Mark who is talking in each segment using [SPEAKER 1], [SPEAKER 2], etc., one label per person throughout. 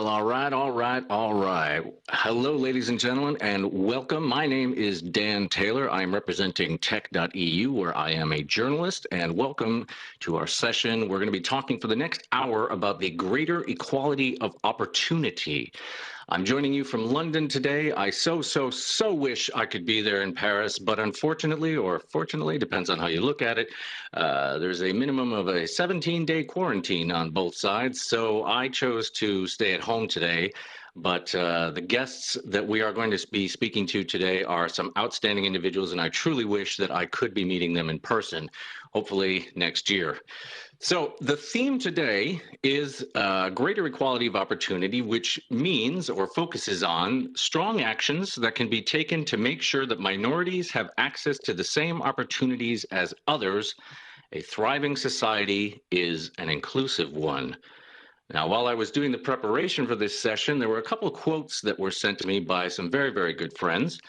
[SPEAKER 1] Well, all right, all right, all right. Hello, ladies and gentlemen, and welcome. My name is Dan Taylor. I am representing tech.eu, where I am a journalist, and welcome to our session. We're going to be talking for the next hour about the greater equality of opportunity. I'm joining you from London today. I so wish I could be there in Paris, but unfortunately, or fortunately, depends on how you look at it, there's a minimum of a 17-day quarantine on both sides, so I chose to stay at home today. But the guests that we are going to be speaking to today are some outstanding individuals, and I truly wish that I could be meeting them in person, hopefully next year. So the theme today is greater equality of opportunity, which means or focuses on strong actions that can be taken to make sure that minorities have access to the same opportunities as others. A thriving society is an inclusive one. Now, while I was doing the preparation for this session, there were a couple of quotes that were sent to me by some very good friends.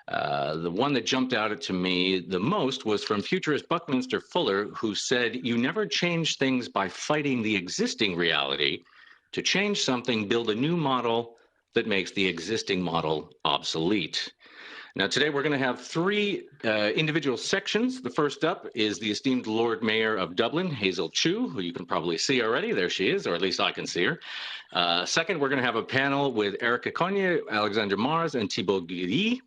[SPEAKER 1] The one that jumped out to me the most was from futurist Buckminster Fuller, who said, "You never change things by fighting the existing reality. To change something, build a new model that makes the existing model obsolete." Now, today we're going to have three individual sections. The first up is the esteemed Lord Mayor of Dublin, Hazel Chu, who you can probably see already. There she is, or at least I can see her. Second, we're going to have a panel with Ericka Cogne, Alexandre Mars, and Thibaut Guilluy.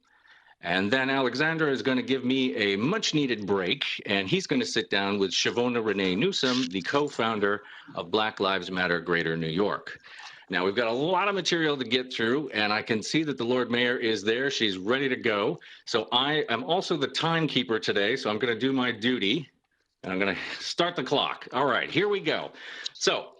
[SPEAKER 1] And then Alexandre is going to give me a much-needed break, and he's going to sit down with Chivona Renée Newsome, the co-founder of Black Lives Matter Greater New York. Now, we've got a lot of material to get through, and I can see that the Lord Mayor is there. She's ready to go. So I am also the timekeeper today, so I'm going to do my duty, and I'm going to start the clock. All right, here we go. So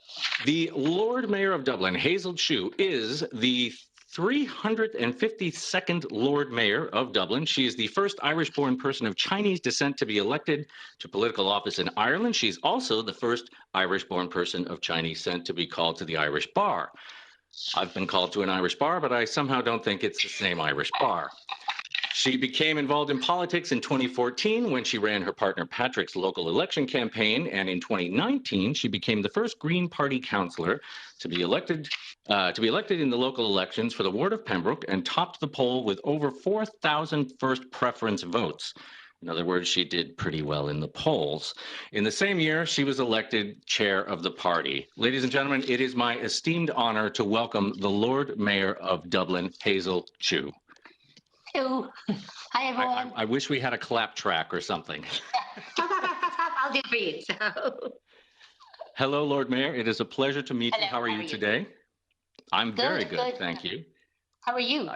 [SPEAKER 1] the Lord Mayor of Dublin, Hazel Chu, is the 352nd Lord Mayor of Dublin. She is the first Irish-born person of Chinese descent to be elected to political office in Ireland. She's also the first Irish-born person of Chinese descent to be called to the Irish bar. I've been called to an Irish bar, but I somehow don't think it's the same Irish bar. She became involved in politics in 2014 when she ran her partner Patrick's local election campaign, and in 2019 she became the first Green Party councillor to be elected in the local elections for the ward of Pembroke, and topped the poll with over 4,000 first preference votes. In other words, she did pretty well in the polls. In the same year, she was elected chair of the party. Ladies and gentlemen, it is my esteemed honor to welcome the Lord Mayor of Dublin, Hazel Chu.
[SPEAKER 2] Hello. Hi, everyone.
[SPEAKER 1] I wish we had a clap track or something.
[SPEAKER 2] I'll do for you. So.
[SPEAKER 1] Hello, Lord Mayor. It is a pleasure to meet you. How are you today? I'm very good, thank you.
[SPEAKER 2] How are you?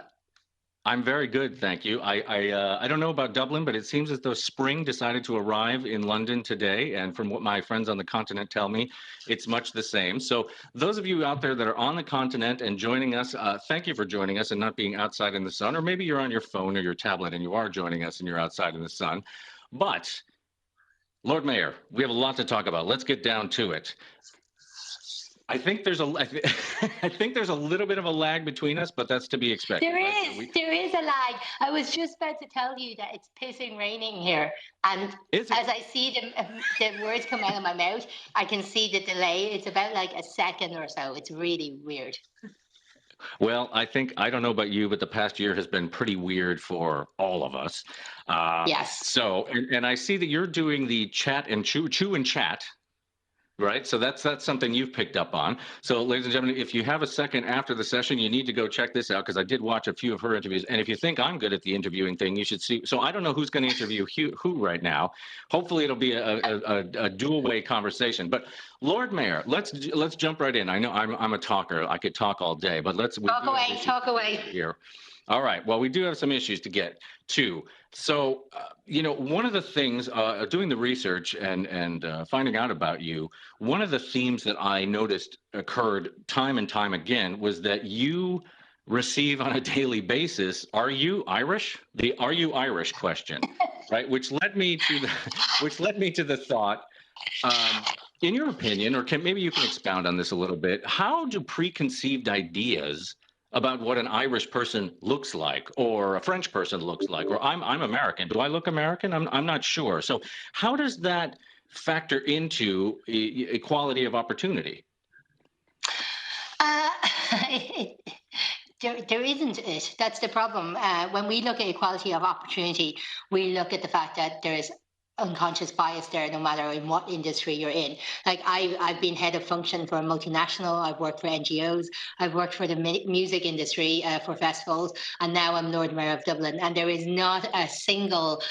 [SPEAKER 1] I'm very good, thank you. I don't know about Dublin, but it seems as though spring decided to arrive in London today, and from what my friends on the continent tell me, it's much the same. So those of you out there that are on the continent and joining us, thank you for joining us and not being outside in the sun, or maybe you're on your phone or your tablet and you are joining us and you're outside in the sun. But, Lord Mayor, we have a lot to talk about. Let's get down to it. I think there's a little bit of a lag between us, but that's to be expected.
[SPEAKER 2] There is a lag. I was just about to tell you that it's pissing raining here, and as I see the words come out of my mouth, I can see the delay. It's about like a second or so. It's really weird.
[SPEAKER 1] Well, I don't know about you, but the past year has been pretty weird for all of us.
[SPEAKER 2] Yes.
[SPEAKER 1] So, and I see that you're doing the chat and chew and chat. Right. So that's something you've picked up on. So, ladies and gentlemen, if you have a second after the session, you need to go check this out, because I did watch a few of her interviews. And if you think I'm good at the interviewing thing, you should see. So I don't know who's going to interview who right now. Hopefully it'll be a dual-way conversation. But Lord Mayor, let's jump right in. I know I'm a talker. I could talk all day, but
[SPEAKER 2] talk away
[SPEAKER 1] here. All right. Well, we do have some issues to get to. So, one of the things, doing the research and finding out about you, one of the themes that I noticed occurred time and time again was that you receive on a daily basis, "Are you Irish?" The "Are you Irish?" question, right? Which led me to the thought, in your opinion, or maybe you can expound on this a little bit, how do preconceived ideas about what an Irish person looks like, or a French person looks like, or I'm American. Do I look American? I'm not sure. So how does that factor into equality of opportunity?
[SPEAKER 2] There isn't it. That's the problem. When we look at equality of opportunity, we look at the fact that there is unconscious bias there, no matter in what industry you're in. Like I've been head of function for a multinational. I've worked for NGOs. I've worked for the music industry for festivals, and now I'm Lord Mayor of Dublin. And there is not a single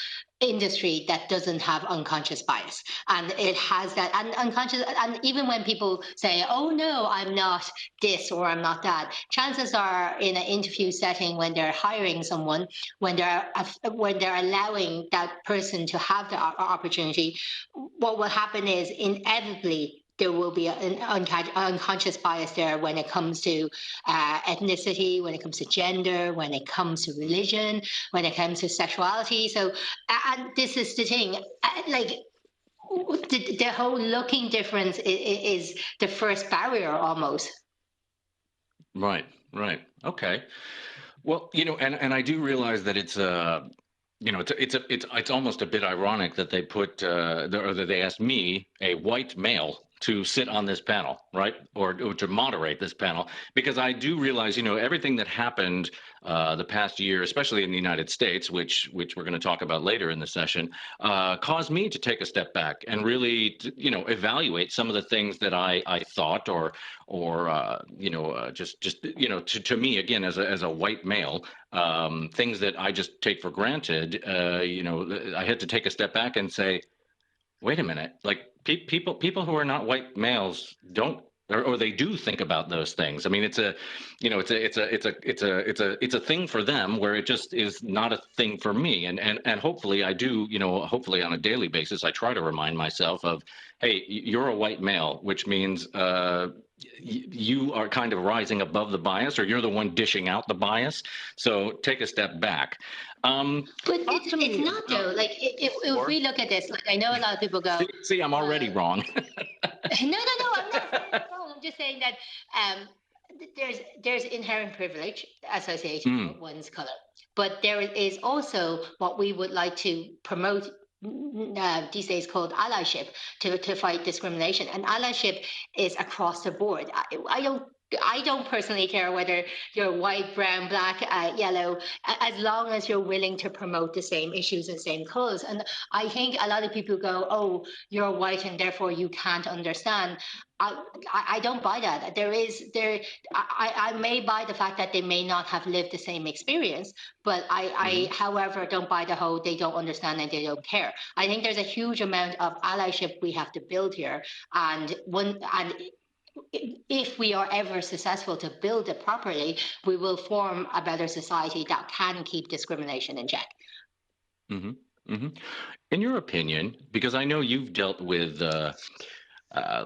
[SPEAKER 2] industry that doesn't have unconscious bias, and it has that, and unconscious, and even when people say, oh no, I'm not this or I'm not that, chances are in an interview setting, when they're hiring someone, when they're allowing that person to have the opportunity, what will happen is inevitably there will be an unconscious bias there when it comes to ethnicity, when it comes to gender, when it comes to religion, when it comes to sexuality. So, and this is the thing, like the whole looking difference is the first barrier almost.
[SPEAKER 1] Right. Okay. Well, and I do realize that it's it's almost a bit ironic that they put or that they asked me, a white male, to sit on this panel, right, or to moderate this panel, because I do realize, everything that happened the past year, especially in the United States, which we're going to talk about later in the session, caused me to take a step back and really, evaluate some of the things that I thought, or just to me, again, as a white male, things that I just take for granted. I had to take a step back and say, wait a minute, like people who are not white males don't, or they do think about those things. I mean, it's a thing for them where it just is not a thing for me. And hopefully I do, hopefully on a daily basis, I try to remind myself of, hey, you're a white male, which means you are kind of rising above the bias, or you're the one dishing out the bias. So take a step back.
[SPEAKER 2] But it's not though. Like if we look at this, like I know a lot of people go,
[SPEAKER 1] see, I'm already wrong.
[SPEAKER 2] No, I'm not saying it's wrong. I'm just saying that there's inherent privilege associated with one's color, but there is also what we would like to promote these days called allyship, to fight discrimination. And allyship is across the board. I don't personally care whether you're white, brown, black, yellow, as long as you're willing to promote the same issues and same cause. And I think a lot of people go, oh, you're white and therefore you can't understand. I don't buy that. I may buy the fact that they may not have lived the same experience, but I however, don't buy the whole they don't understand and they don't care. I think there's a huge amount of allyship we have to build here, and if we are ever successful to build it properly, we will form a better society that can keep discrimination in check.
[SPEAKER 1] In your opinion, because I know you've dealt with,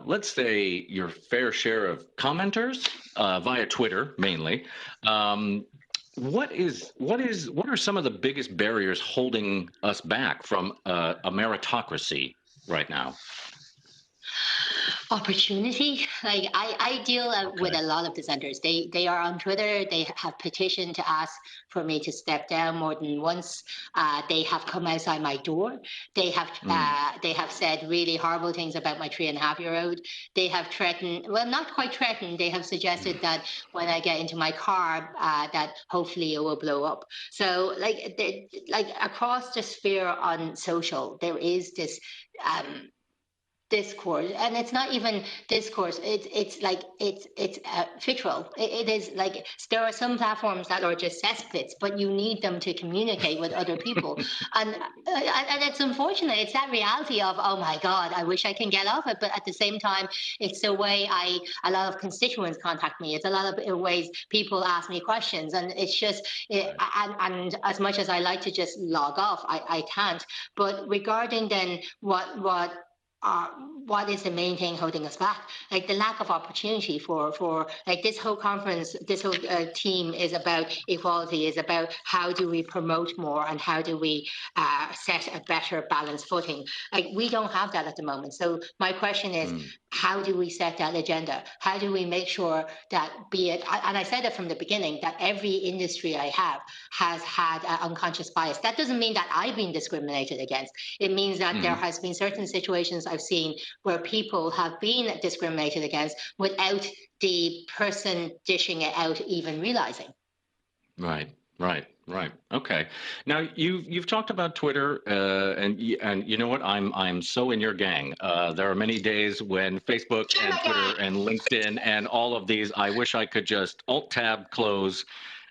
[SPEAKER 1] let's say, your fair share of commenters via Twitter mainly, what are some of the biggest barriers holding us back from a meritocracy right now?
[SPEAKER 2] Opportunity. Like I deal with a lot of dissenters. They are on Twitter. They have petitioned to ask for me to step down more than once. They have come outside my door. They have said really horrible things about my 3.5-year-old. They have threatened, well, not quite threatened. They have suggested that when I get into my car, that hopefully it will blow up. So like across the sphere on social, there is this discourse, and it's not even discourse, it's vitriol. It is like there are some platforms that are just cesspits, but you need them to communicate with other people. and it's unfortunate. It's that reality of, oh my god, I wish I can get off it, but at the same time, it's the way a lot of constituents contact me. It's a lot of ways people ask me questions, and it's just and as much as I like to just log off, I can't. But regarding then what is the main thing holding us back? Like the lack of opportunity for like this whole conference, this whole team is about equality, is about how do we promote more and how do we set a better balanced footing. Like we don't have that at the moment. So my question is, how do we set that agenda? How do we make sure that, be it, and I said it from the beginning, that every industry I have has had unconscious bias. That doesn't mean that I've been discriminated against. It means that there has been certain situations I've seen where people have been discriminated against without the person dishing it out even realizing.
[SPEAKER 1] Right. Okay. Now you've talked about Twitter, and you know what? I'm so in your gang. There are many days when Facebook and Twitter and LinkedIn and all of these, I wish I could just Alt Tab close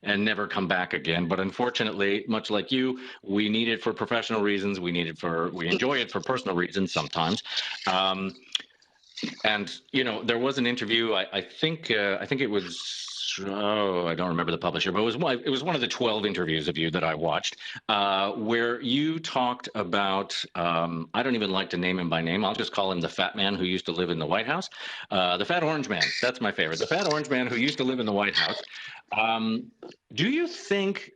[SPEAKER 1] and never come back again. But unfortunately, much like you, we need it for professional reasons. We enjoy it for personal reasons sometimes. And there was an interview. I think it was. Oh, I don't remember the publisher, but it was one of the 12 interviews of you that I watched, where you talked about. I don't even like to name him by name. I'll just call him the fat man who used to live in the White House. The fat orange man. That's my favorite. The fat orange man who used to live in the White House. Do you think?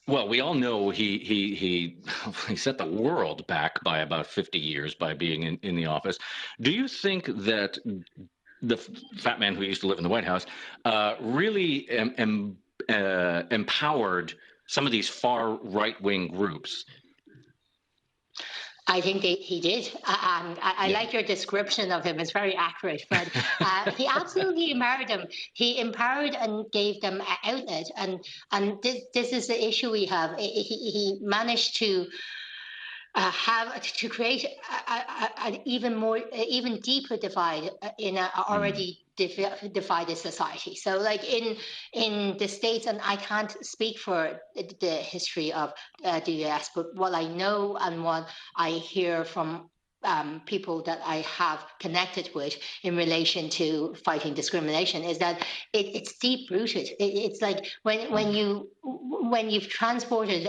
[SPEAKER 1] Well, we all know he set the world back by about 50 years by being in the office. Do you think that the fat man who used to live in the White House really empowered some of these far right-wing groups?
[SPEAKER 2] I think he did. I like your description of him. It's very accurate. But he absolutely empowered them. He empowered and gave them an outlet. And this is the issue we have. He managed to create an even deeper divide in an already divided society. So, like in the States, and I can't speak for the history of the US, but what I know and what I hear from people that I have connected with in relation to fighting discrimination is that it's deep rooted. It's like when you've transported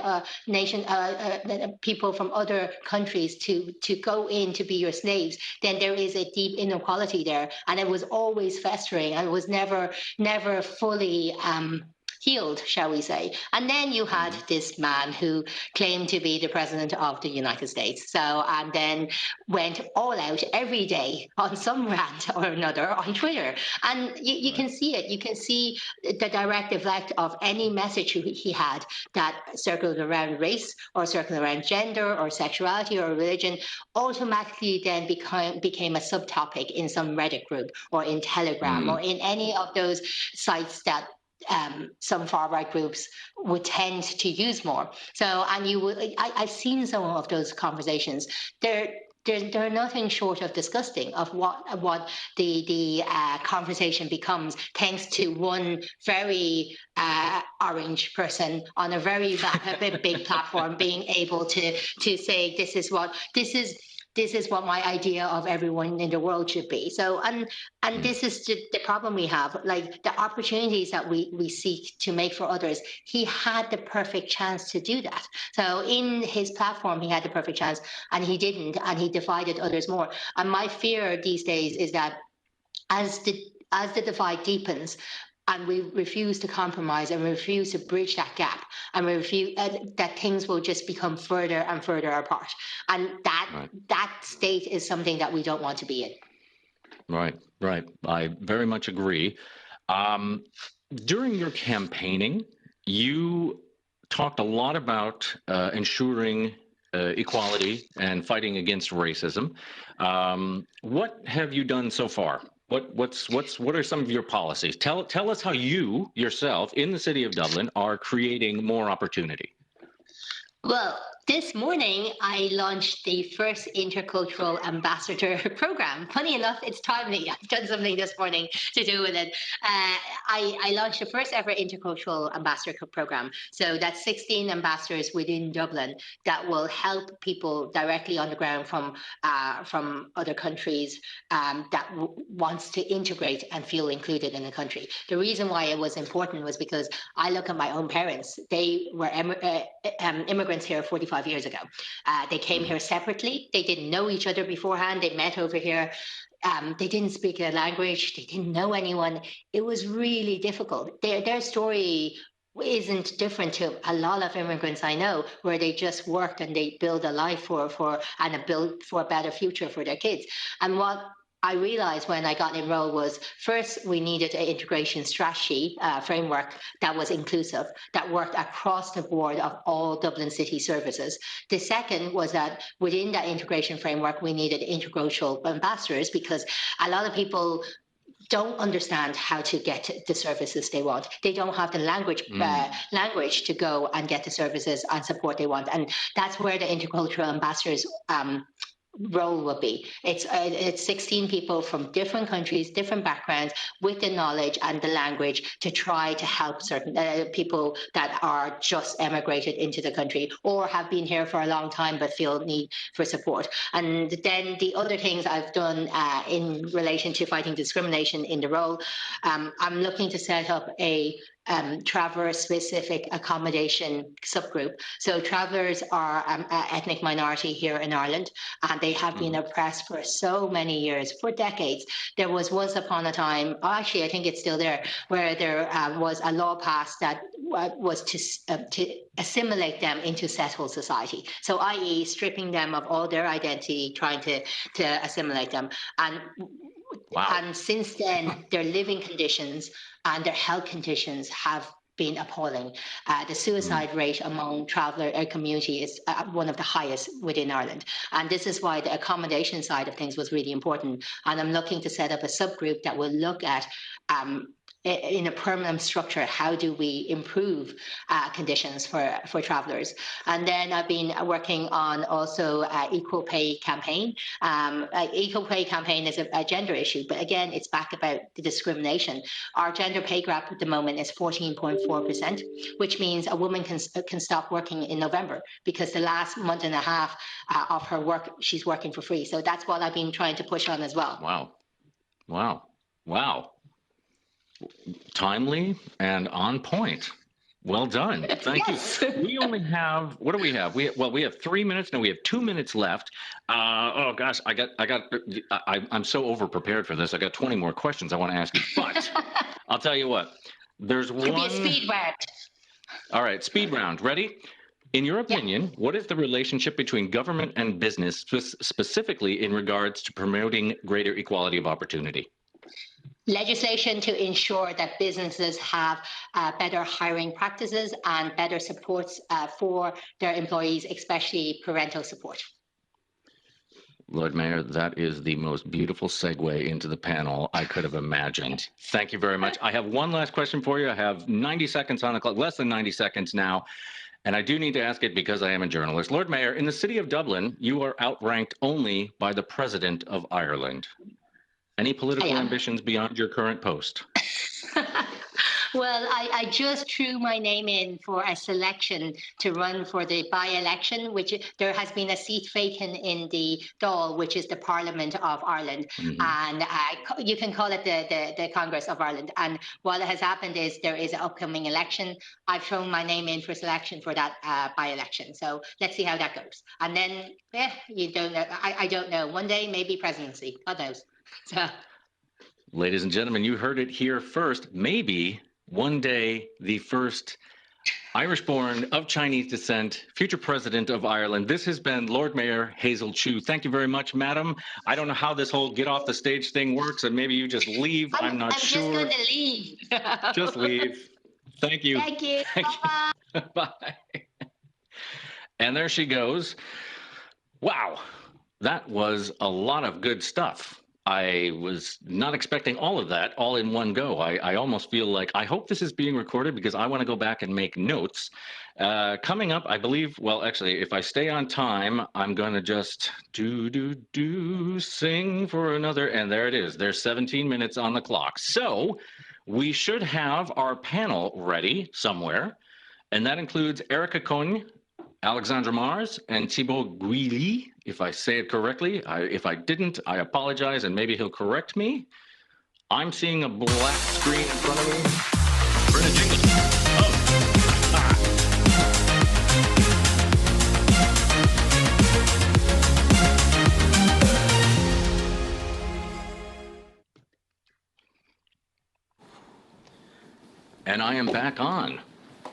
[SPEAKER 2] people from other countries to go in to be your slaves, then there is a deep inequality there, and it was always festering, and it was never fully healed, shall we say. And then you had this man who claimed to be the president of the United States. And then went all out every day on some rant or another on Twitter. And you can see it. You can see the direct effect of any message he had that circled around race or circled around gender or sexuality or religion, automatically then became a subtopic in some Reddit group or in Telegram or in any of those sites that some far-right groups would tend to use more. So, and I've seen some of those conversations. They're nothing short of disgusting of what the conversation becomes, thanks to one very orange person on a very big platform being able to say this is what my idea of everyone in the world should be. So, and this is the problem we have, like the opportunities that we seek to make for others. He had the perfect chance to do that. So in his platform, he had the perfect chance, and he didn't, and he divided others more. And my fear these days is that as the divide deepens, and we refuse to compromise and refuse to bridge that gap, and we refuse that things will just become further and further apart. And that state is something that we don't want to be in.
[SPEAKER 1] Right. I very much agree. During your campaigning, you talked a lot about ensuring equality and fighting against racism. What have you done so far? What are some of your policies? Tell us how you yourself in the city of Dublin are creating more opportunity.
[SPEAKER 2] Well, this morning, I launched the first Intercultural Ambassador program. Funny enough, it's timely. I've done something this morning to do with it. I launched the first ever Intercultural Ambassador program. So that's 16 ambassadors within Dublin that will help people directly on the ground from other countries that wants to integrate and feel included in the country. The reason why it was important was because I look at my own parents. They were immigrants here 45 years ago. They came here separately. They didn't know each other beforehand. They met over here. They didn't speak their language. They didn't know anyone. It was really difficult. Their story isn't different to a lot of immigrants I know, where they just worked and they build a life for a better future for their kids. And what I realized when I got enrolled was, first, we needed an integration strategy framework that was inclusive, that worked across the board of all Dublin city services. The second was that within that integration framework, we needed intercultural ambassadors, because a lot of people don't understand how to get the services they want. They don't have the language to go and get the services and support they want. And that's where the intercultural ambassadors role will be. It's 16 people from different countries, different backgrounds, with the knowledge and the language to try to help certain people that are just emigrated into the country or have been here for a long time but feel need for support. And then the other things I've done in relation to fighting discrimination in the role, I'm looking to set up a traveller-specific accommodation subgroup. So travellers are an ethnic minority here in Ireland, and they have been oppressed for so many years, for decades. There was once upon a time, actually I think it's still there, where there was a law passed that was to assimilate them into settled society. So i.e. stripping them of all their identity, trying to assimilate them. And
[SPEAKER 1] wow.
[SPEAKER 2] And since then, their living conditions and their health conditions have been appalling. The suicide rate among traveller community is one of the highest within Ireland. And this is why the accommodation side of things was really important. And I'm looking to set up a subgroup that will look at in a permanent structure, how do we improve conditions for travellers? And then I've been working on also equal pay campaign. Equal pay campaign is a gender issue, but again, it's back about the discrimination. Our gender pay gap at the moment is 14.4%, which means a woman can stop working in November because the last month and a half of her work, she's working for free. So that's what I've been trying to push on as well.
[SPEAKER 1] Wow. Wow. Wow. Timely and on point. Well done. Thank you. We only have, what do we have? We have 3 minutes. Now we have 2 minutes left. Oh gosh, I'm so over prepared for this. I got 20 more questions I want to ask you, but I'll tell you what, there's one.
[SPEAKER 2] Could be a speed round.
[SPEAKER 1] All right, speed round. Ready? In your opinion, what is the relationship between government and business, specifically in regards to promoting greater equality of opportunity?
[SPEAKER 2] Legislation to ensure that businesses have better hiring practices and better supports for their employees, especially parental support.
[SPEAKER 1] Lord Mayor, that is the most beautiful segue into the panel I could have imagined. Thank you very much. I have one last question for you. I have 90 seconds on the clock, less than 90 seconds now. And I do need to ask it because I am a journalist. Lord Mayor, in the city of Dublin, you are outranked only by the President of Ireland. Any political ambitions beyond your current post?
[SPEAKER 2] Well, I just threw my name in for a selection to run for the by-election, which there has been a seat vacant in the Dáil, which is the Parliament of Ireland. And you can call it the Congress of Ireland. And what has happened is there is an upcoming election. I've thrown my name in for selection for that by-election. So let's see how that goes. And then, you don't know. I don't know. One day, maybe presidency. God knows. So.
[SPEAKER 1] Ladies and gentlemen, you heard it here first. Maybe one day the first Irish-born of Chinese descent, future president of Ireland. This has been Lord Mayor Hazel Chu. Thank you very much, madam. I don't know how this whole get off the stage thing works, and maybe you just leave. I'm not sure.
[SPEAKER 2] I'm just going to leave.
[SPEAKER 1] Just leave. Thank you.
[SPEAKER 2] Thank you.
[SPEAKER 1] Bye. Bye. And there she goes. Wow, that was a lot of good stuff. I was not expecting all of that all in one go. I almost feel like I hope this is being recorded because I want to go back and make notes. Coming up, I believe, well, actually, if I stay on time, I'm going to just sing for another. And there it is. There's 17 minutes on the clock. So we should have our panel ready somewhere. And that includes Ericka Cogne, Alexandre Mars, and Thibaut Guilluy, if I say it correctly. If I didn't, I apologize, and maybe he'll correct me. I'm seeing a black screen in front of me. We're in a jingle. Oh! And I am back on.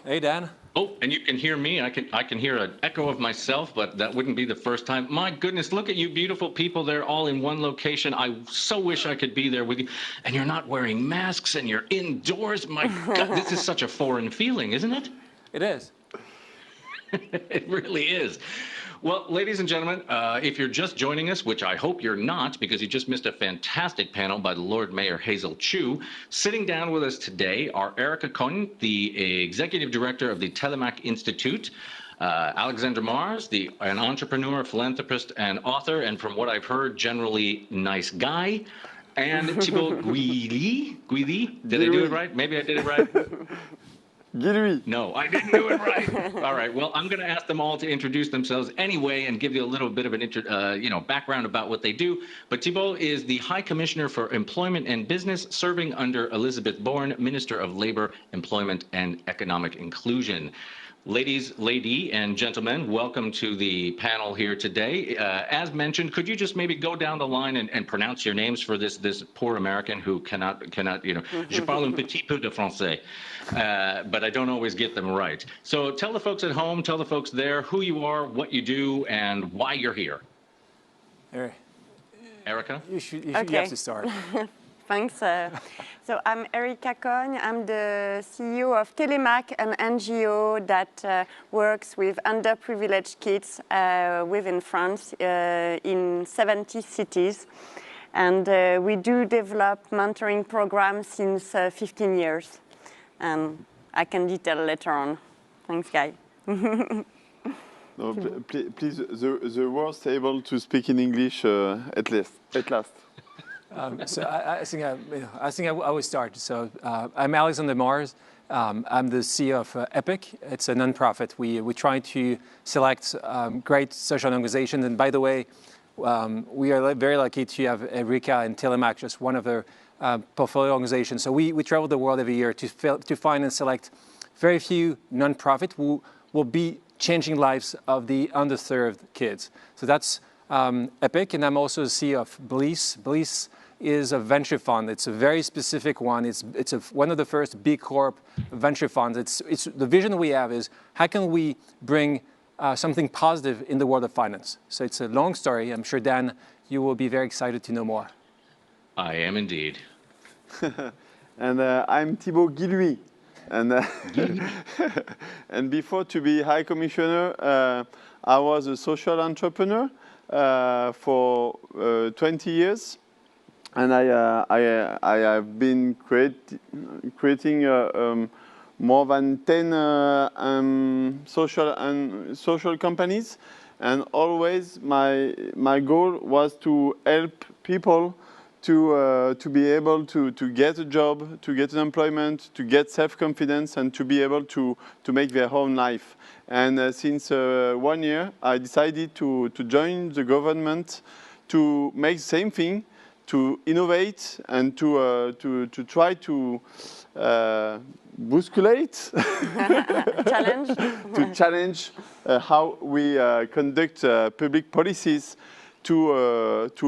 [SPEAKER 3] Hey, Dan.
[SPEAKER 1] Oh, and you can hear me. I can hear an echo of myself, but that wouldn't be the first time. My goodness, look at you beautiful people. They're all in one location. I so wish I could be there with you. And you're not wearing masks and you're indoors. My God, this is such a foreign feeling, isn't it?
[SPEAKER 3] It is.
[SPEAKER 1] It really is. Well, ladies and gentlemen, if you're just joining us, which I hope you're not, because you just missed a fantastic panel by the Lord Mayor Hazel Chu, sitting down with us today are Ericka Cogne, the Executive Director of the Telemaque Institute, Alexandre Mars, an entrepreneur, philanthropist, and author, and from what I've heard, generally nice guy, and Thibaut Guilluy. Did I do it right? Maybe I did it right.
[SPEAKER 4] Guilluy.
[SPEAKER 1] No, I didn't do it right. All right. Well, I'm going to ask them all to introduce themselves anyway and give you a little bit of an background about what they do. But Thibaut is the High Commissioner for Employment and Business, serving under Elizabeth Bourne, Minister of Labor, Employment and Economic Inclusion. Lady and gentlemen, welcome to the panel here today. As mentioned, could you just maybe go down the line and pronounce your names for this poor American who cannot, je parle un petit peu de français, but I don't always get them right. So tell the folks at home, tell the folks there who you are, what you do, and why you're here. Ericka?
[SPEAKER 3] You have to start.
[SPEAKER 5] Thanks. So I'm Ericka Cogne. I'm the CEO of Telemaque, an NGO that works with underprivileged kids within France in 70 cities. And we do develop mentoring programs since 15 years. And I can detail later on. Thanks, guys.
[SPEAKER 4] No, please, the worst able to speak in English at last.
[SPEAKER 3] So I think I will start. So I'm Alexandre Mars. I'm the CEO of EPIC. It's a nonprofit. We try to select great social organizations. And by the way, we are very lucky to have Ericka and Telemaque, just one of their portfolio organizations. So we travel the world every year to find and select very few nonprofits who will be changing lives of the underserved kids. So that's EPIC, and I'm also the CEO of Bliss. Bliss is a venture fund. It's a very specific one. It's one of the first big corp venture funds. It's the vision we have is how can we bring something positive in the world of finance. So it's a long story. I'm sure, Dan, you will be very excited to know more.
[SPEAKER 1] I am indeed.
[SPEAKER 4] And I'm Thibaut Guilluy. And before to be High Commissioner, I was a social entrepreneur for 20 years. And I have been creating more than 10 social companies, and always my goal was to help people to be able to get a job, to get an employment, to get self-confidence, and to be able to make their own life. And since 1 year, I decided to join the government to make the same thing, to innovate and to try to bousculate, to challenge how we conduct public policies to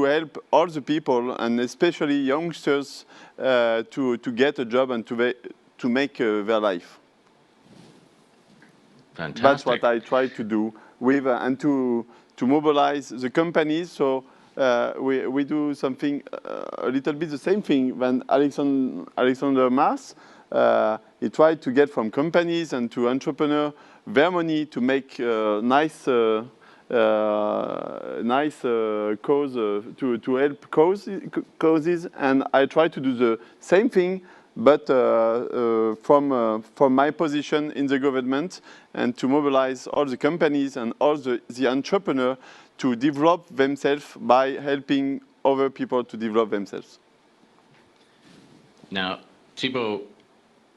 [SPEAKER 4] help all the people, and especially youngsters, to get a job and to make their life.
[SPEAKER 1] Fantastic.
[SPEAKER 4] That's what I try to do with and to mobilize the companies. So we do something a little bit the same thing when Alexandre Mars. He tried to get from companies and to entrepreneurs their money to make nice cause to help causes, and I try to do the same thing, but from my position in the government, and to mobilize all the companies and all the entrepreneurs to develop themselves by helping other people to develop themselves.
[SPEAKER 1] Now, Thibaut,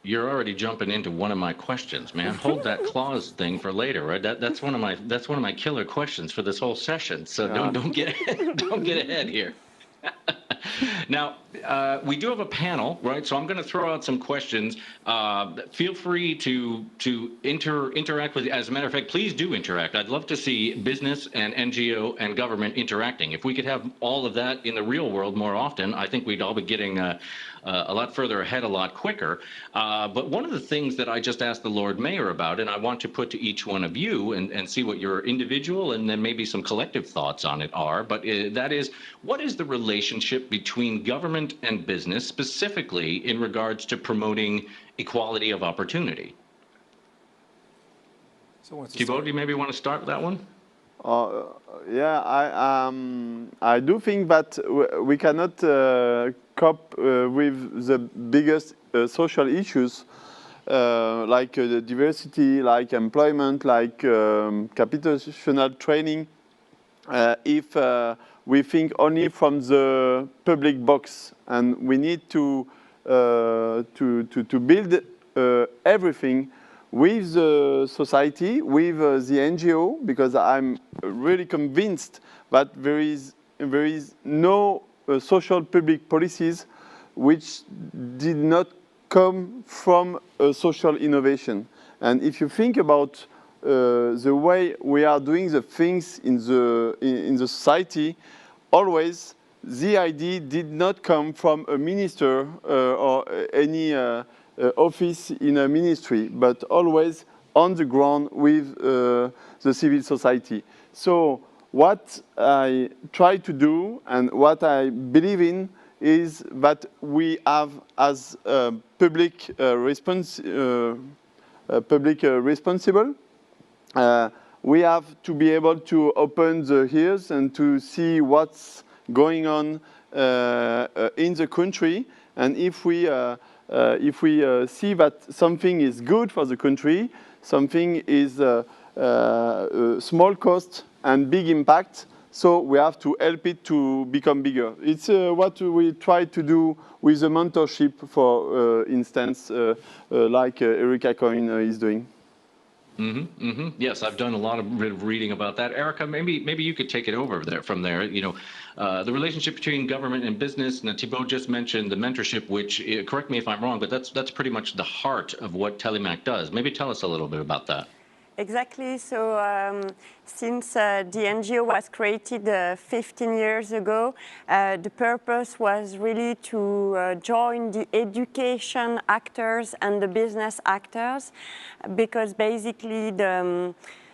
[SPEAKER 1] you're already jumping into one of my questions, man. Hold that clause thing for later, right? That's one of my killer questions for this whole session. So don't get ahead here. Now, we do have a panel, right? So I'm going to throw out some questions. Feel free to interact with. As a matter of fact, please do interact. I'd love to see business and NGO and government interacting. If we could have all of that in the real world more often, I think we'd all be getting a lot further ahead, a lot quicker. But one of the things that I just asked the Lord Mayor about, and I want to put to each one of you and see what your individual and then maybe some collective thoughts on it are, but that is, what is the relationship between government and business, specifically in regards to promoting equality of opportunity? So Thibaut, do you maybe want to start with that one?
[SPEAKER 4] Yeah, I do think that we cannot cope with the biggest social issues like the diversity, like employment, like computational training, if we think only from the public box, and we need to build everything with the society, with the NGO, because I'm really convinced that there is no social public policies which did not come from social innovation. And if you think about the way we are doing the things in the society, always the idea did not come from a minister or any office in a ministry, but always on the ground with the civil society. So what I try to do and what I believe in is that we have, as public responsible, we have to be able to open the ears and to see what's going on in the country. And if we see that something is good for the country, something is small cost and big impact, so we have to help it to become bigger. It's what we try to do with the mentorship, for instance, like Ericka Cogne is doing.
[SPEAKER 1] Yes, I've done a lot of reading about that. Ericka, maybe you could take it over from there. You know, the relationship between government and business. Now, Thibaut just mentioned the mentorship, which, correct me if I'm wrong, but that's pretty much the heart of what Telemaque does. Maybe tell us a little bit about that.
[SPEAKER 5] Exactly. So since the NGO was created 15 years ago, the purpose was really to join the education actors and the business actors, because basically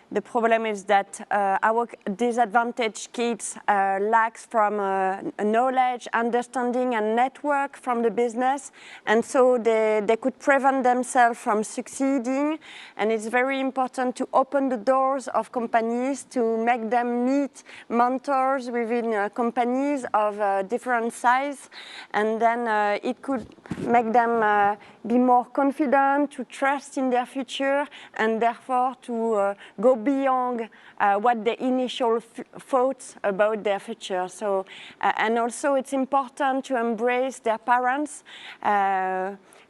[SPEAKER 5] the problem is that our disadvantaged kids lack from knowledge, understanding, and network from the business, and so they could prevent themselves from succeeding. And it's very important to open the doors of companies, to make them meet mentors within companies of different size, and then it could make them be more confident, to trust in their future, and therefore to go beyond what the initial thoughts about their future. So, and also it's important to embrace their parents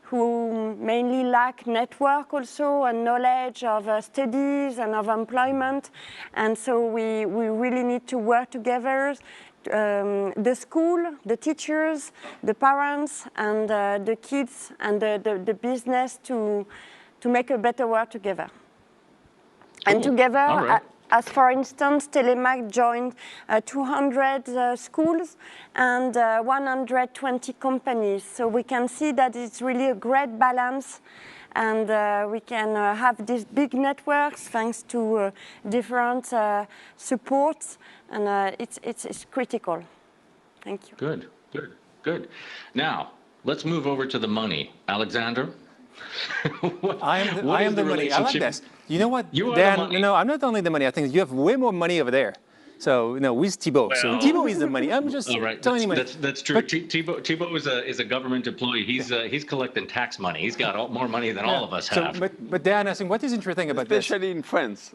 [SPEAKER 5] who mainly lack network also and knowledge of studies and of employment. And so we really need to work together, the school, the teachers, the parents, and the kids and the business to make a better world together. Cool. And together, right. As for instance, Telemaque joined 200 schools and 120 companies. So we can see that it's really a great balance, and we can have these big networks thanks to different supports, and it's critical. Thank you.
[SPEAKER 1] Good. Now, let's move over to the money. Alexandre?
[SPEAKER 3] I am the money. I like this. You know what, Dan? No, I'm not only the money. I think you have way more money over there. So, with Thibaut.
[SPEAKER 1] Well,
[SPEAKER 3] so Thibaut is the money. I'm just telling you.
[SPEAKER 1] That's true. Thibaut is a government employee. He's collecting tax money. He's got more money than all of us have.
[SPEAKER 3] But Dan, I think what is interesting about
[SPEAKER 4] especially in France.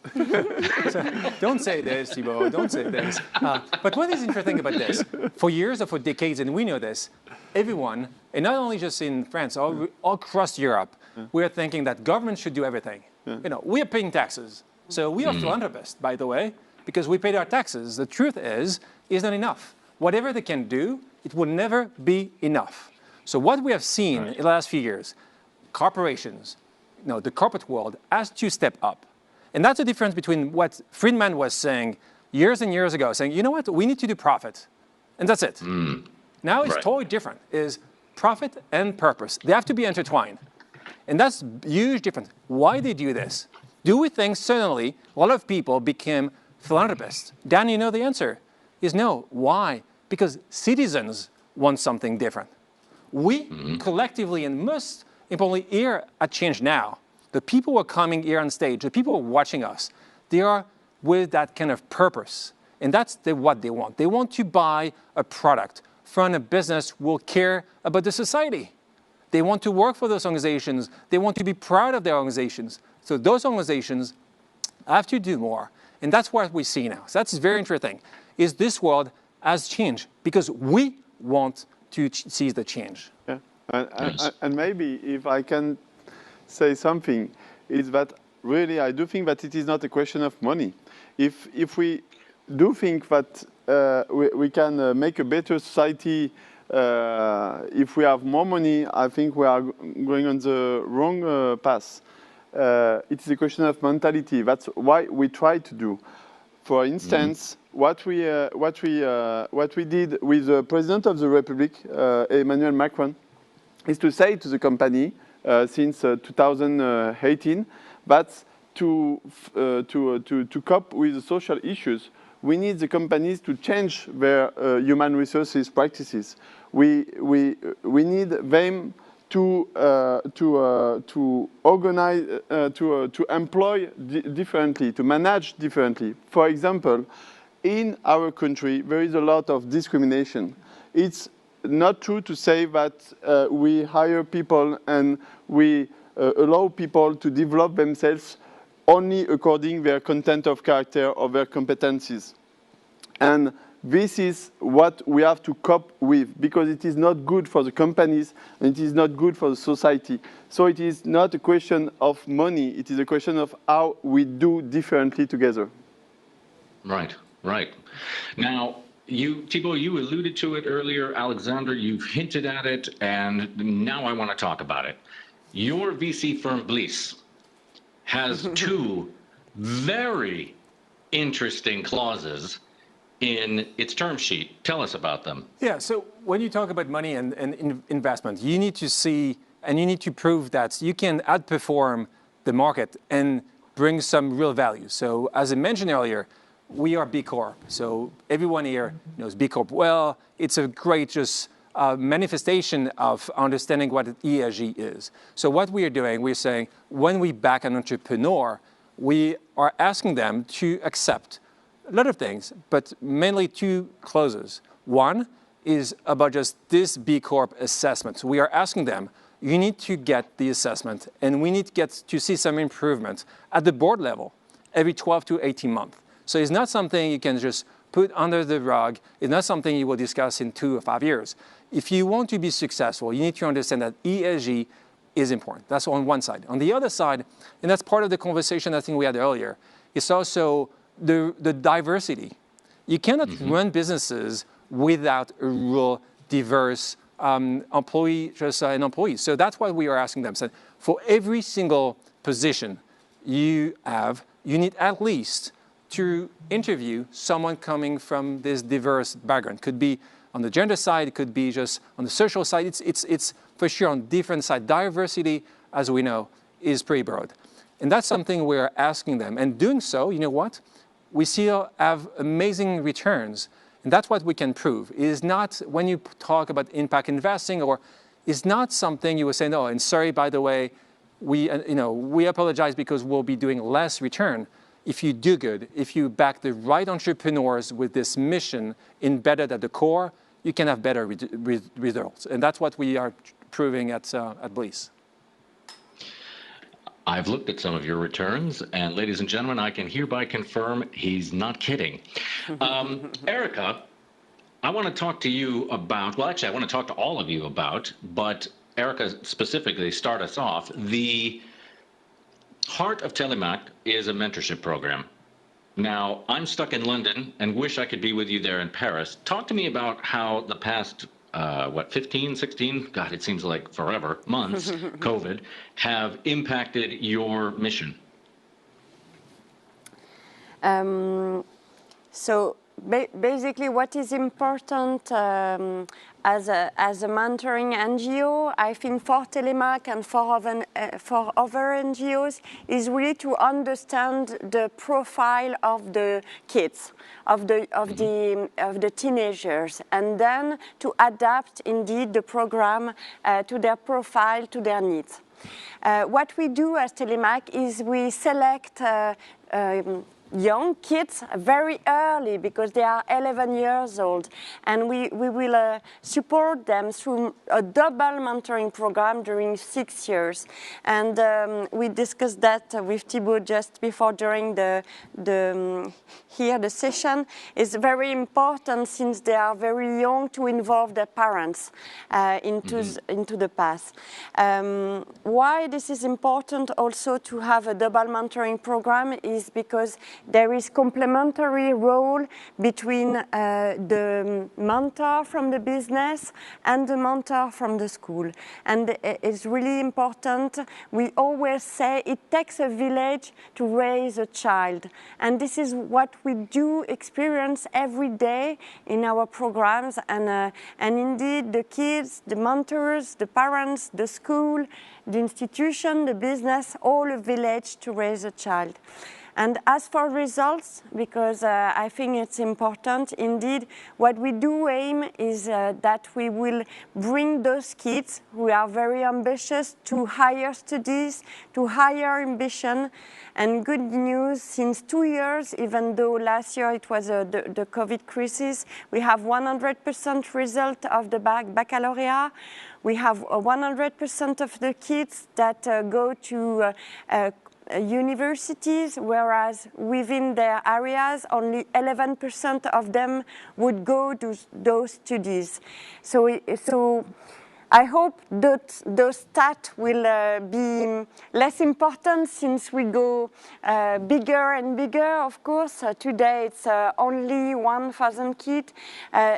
[SPEAKER 3] So, don't say this, Thibaut. Don't say this. But what is interesting about this? For years or for decades, and we know this, everyone, and not only just in France, all across Europe, we are thinking that government should do everything. We are paying taxes. So we are philanthropists, by the way, because we paid our taxes. The truth is not enough. Whatever they can do, it will never be enough. So what we have seen in the last few years, corporations, the corporate world has to step up. And that's the difference between what Friedman was saying years and years ago, saying, you know what, we need to do profit. And that's it. Now it's totally different. profit and purpose. They have to be intertwined. And that's a huge difference. Why they do this? Do we think suddenly a lot of people became philanthropists? Dan, you know the answer is no. Why? Because citizens want something different. We collectively, and most importantly here at ChangeNOW, the people who are coming here on stage, the people who are watching us, they are with that kind of purpose. And that's what they want. They want to buy a product from a business who will care about the society. They want to work for those organizations. They want to be proud of their organizations. So those organizations have to do more. And that's what we see now. So that's very interesting, is this world has changed because we want to see the change.
[SPEAKER 4] Yeah. And maybe if I can say something, is that really I do think that it is not a question of money. If we do think that we can make a better society if we have more money, I think we are going on the wrong path. It is a question of mentality. That's why we try to do. For instance, what we did with the President of the Republic, Emmanuel Macron, is to say to the company since 2018 that to cope with the social issues, we need the companies to change their human resources practices. We need them to organize, to employ differently, to manage differently. For example, in our country, there is a lot of discrimination. It's not true to say that we hire people and we allow people to develop themselves only according to their content of character or their competencies. And this is what we have to cope with, because it is not good for the companies and it is not good for the society. So it is not a question of money, it is a question of how we do differently together.
[SPEAKER 1] Right, right. Now, Thibaut, you alluded to it earlier. Alexandre, you've hinted at it, and now I want to talk about it. Your VC firm, Bliss, has two very interesting clauses in its term sheet. Tell us about them.
[SPEAKER 3] Yeah, so when you talk about money and investment, you need to see and you need to prove that you can outperform the market and bring some real value. So as I mentioned earlier, we are B Corp. So everyone here knows B Corp well. It's a great just manifestation of understanding what ESG is. So what we are doing, we're saying when we back an entrepreneur, we are asking them to accept a lot of things, but mainly two clauses. One is about just this B Corp assessment. So we are asking them, you need to get the assessment and we need to get to see some improvement at the board level every 12 to 18 months. So it's not something you can just put under the rug. It's not something you will discuss in 2 or 5 years. If you want to be successful, you need to understand that ESG is important. That's on one side. On the other side, and that's part of the conversation I think we had earlier, it's also the diversity. You cannot run businesses without a real diverse employees. So that's why we are asking them. So for every single position you have, you need at least to interview someone coming from this diverse background. Could be on the gender side, it could be just on the social side. It's for sure on different side. Diversity, as we know, is pretty broad. And that's something we're asking them. And doing so, you know what? We still have amazing returns. And that's what we can prove. It is not, when you talk about impact investing, or it's not something you will say, no, and sorry, by the way, we apologize because we'll be doing less return. If you do good, if you back the right entrepreneurs with this mission embedded at the core, you can have better results. And that's what we are proving at Bliss.
[SPEAKER 1] I've looked at some of your returns, and ladies and gentlemen, I can hereby confirm he's not kidding. Ericka, I want to talk to you about, well, actually, I want to talk to all of you about, but Ericka specifically, start us off. The heart of Telemaque is a mentorship program. Now, I'm stuck in London and wish I could be with you there in Paris. Talk to me about how the past 15, 16, God, it seems like forever, months, COVID, have impacted your mission?
[SPEAKER 5] So basically, what is important as a mentoring NGO, I think for Telemaque and for other NGOs, is really to understand the profile of the kids, of the teenagers, and then to adapt indeed the program to their profile, to their needs. What we do as Telemaque is we select young kids very early because they are 11 years old, and we will support them through a double mentoring program during 6 years. And we discussed that with Thibaut just before during the session. It's very important since they are very young to involve their parents into the path. Why this is important also to have a double mentoring program is because there is complementary role between the mentor from the business and the mentor from the school. And it's really important. We always say it takes a village to raise a child. And this is what we do experience every day in our programs. And indeed, the kids, the mentors, the parents, the school, the institution, the business, all a village to raise a child. And as for results, because I think it's important, indeed, what we do aim is that we will bring those kids who are very ambitious to higher studies, to higher ambition. And good news, since 2 years, even though last year it was the COVID crisis, we have 100% result of the baccalaureate. We have 100% of the kids that go to universities, whereas within their areas, only 11% of them would go to those studies. So I hope that those stats will be less important since we go bigger and bigger, of course. Today it's only 1,000 kids.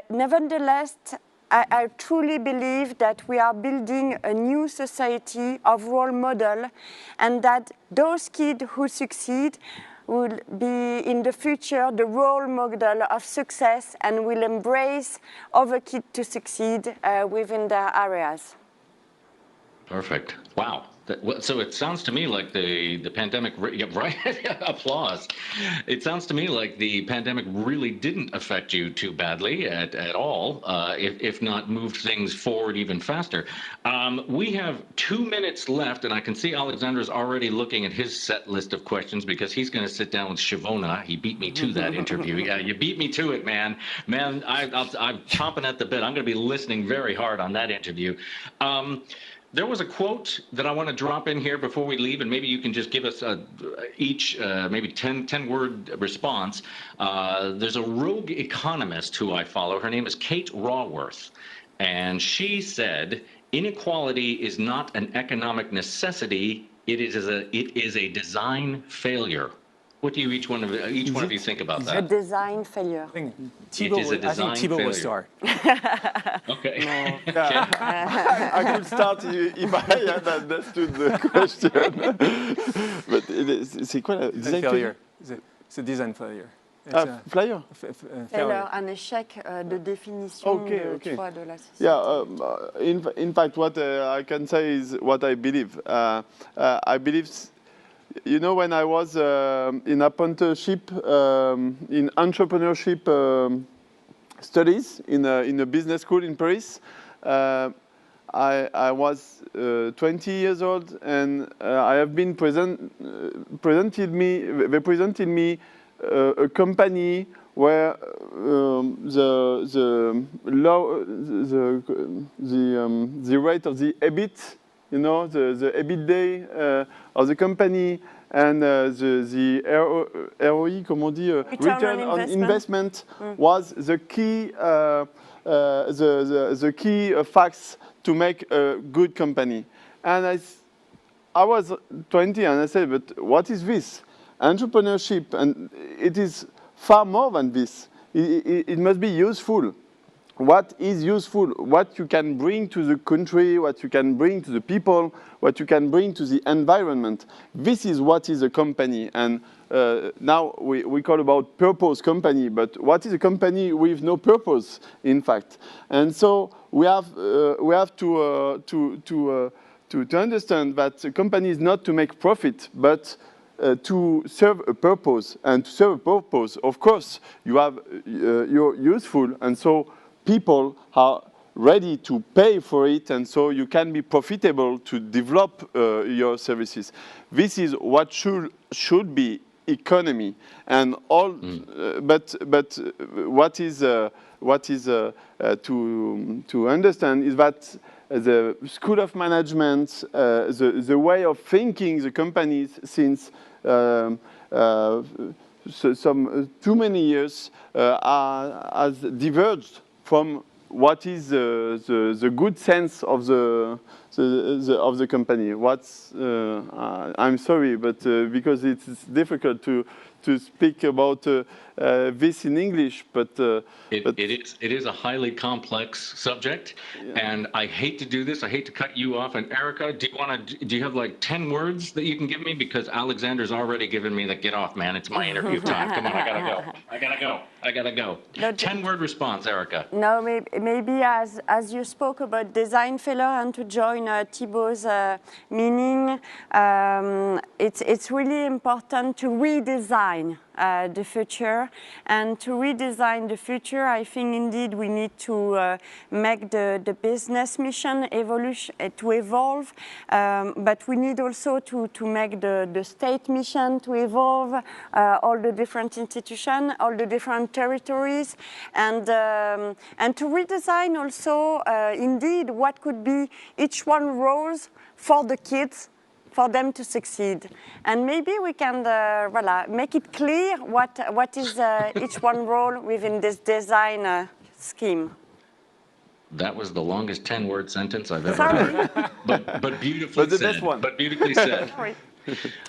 [SPEAKER 5] Nevertheless, I truly believe that we are building a new society of role model, and that those kids who succeed will be in the future the role model of success and will embrace other kids to succeed within their areas.
[SPEAKER 1] Perfect. Wow. So it sounds to me like the pandemic, right? Applause. It sounds to me like the pandemic really didn't affect you too badly at all, if not moved things forward even faster. We have 2 minutes left, and I can see Alexandre's already looking at his set list of questions because he's going to sit down with Chivona. He beat me to that interview. Yeah, you beat me to it, man. Man, I'm chomping at the bit. I'm going to be listening very hard on that interview. There was a quote that I want to drop in here before we leave, and maybe you can just give us each maybe 10-word response. There's a rogue economist who I follow. Her name is Kate Raworth, and she said, "Inequality is not an economic necessity. It is a design failure." What do you each one of you think about that?
[SPEAKER 5] A design failure.
[SPEAKER 3] I think Thibaut will start.
[SPEAKER 1] Okay.
[SPEAKER 4] I could start if I had understood the question. But c'est quoi la design failure?
[SPEAKER 3] C'est design failure.
[SPEAKER 4] Failure?
[SPEAKER 5] Failure, un échec de définition de la société.
[SPEAKER 4] Yeah, in fact, what I can say is what I believe. I believe. You know, when I was in apprenticeship, in entrepreneurship studies in a business school in Paris, I was 20 years old, and I have been they presented me a company where the rate of the EBIT, you know, the EBITDA of the company, and the ROI, comment on dit, return on investment, was the key the key facts to make a good company. And I was 20, and I said, but what is this? Entrepreneurship, and it is far more than this. It must be useful. what is useful, what you can bring to the country, what you can bring to the people, what you can bring to the environment. This is what is a company. And now we call about purpose company, but what is a company with no purpose, in fact? And so we have to understand that a company is not to make profit, but to serve a purpose. And to serve a purpose, of course, you're useful, and so people are ready to pay for it, and so you can be profitable to develop your services. This is what should be economy, and all. But what is to understand is that the School of Management, the way of thinking the companies since too many years has diverged from what is the good sense of the company. I'm sorry, but because it's difficult to speak about this in English, but
[SPEAKER 1] it is a highly complex subject, and I hate to do this. I hate to cut you off. And Ericka, do you have like 10 words that you can give me? Because Alexandre's already given me the get off, man. It's my interview time. Come on, I gotta go. 10-word response, Ericka.
[SPEAKER 5] No, maybe as you spoke about design failure, and to join Thibaut's meaning, it's really important to redesign the future. And to redesign the future, I think indeed we need to make the business mission evolve, but we need also to make the state mission to evolve, all the different institutions, all the different territories, and to redesign also indeed what could be each one roles for the kids, for them to succeed. And maybe we can make it clear what is each one role within this design scheme.
[SPEAKER 1] That was the longest 10-word sentence I've ever heard. But beautifully
[SPEAKER 4] the
[SPEAKER 1] said.
[SPEAKER 4] best one.
[SPEAKER 1] But beautifully said.
[SPEAKER 5] Sorry.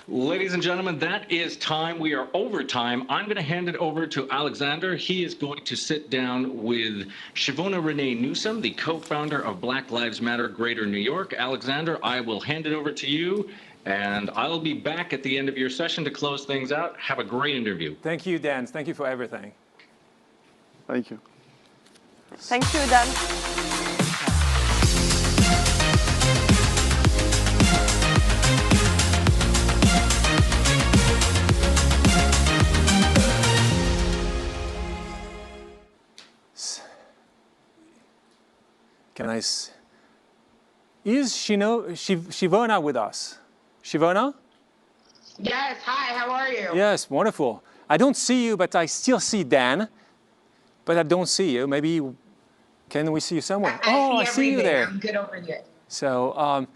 [SPEAKER 1] Ladies and gentlemen, that is time. We are over time. I'm going to hand it over to Alexandre. He is going to sit down with Chivona Renée Newsome, the co-founder of Black Lives Matter Greater New York. Alexandre, I will hand it over to you, and I'll be back at the end of your session to close things out. Have a great interview.
[SPEAKER 3] Thank you, Dan. Thank you for everything.
[SPEAKER 4] Thank you.
[SPEAKER 5] Thank you, Dan.
[SPEAKER 3] Is Chivona with us? Chivona?
[SPEAKER 6] Yes, hi, how are you?
[SPEAKER 3] Yes, wonderful. I don't see you, but I still see Dan. But I don't see you. Maybe, can we see you somewhere?
[SPEAKER 6] I
[SPEAKER 3] see you there.
[SPEAKER 6] I'm good over here.
[SPEAKER 3] So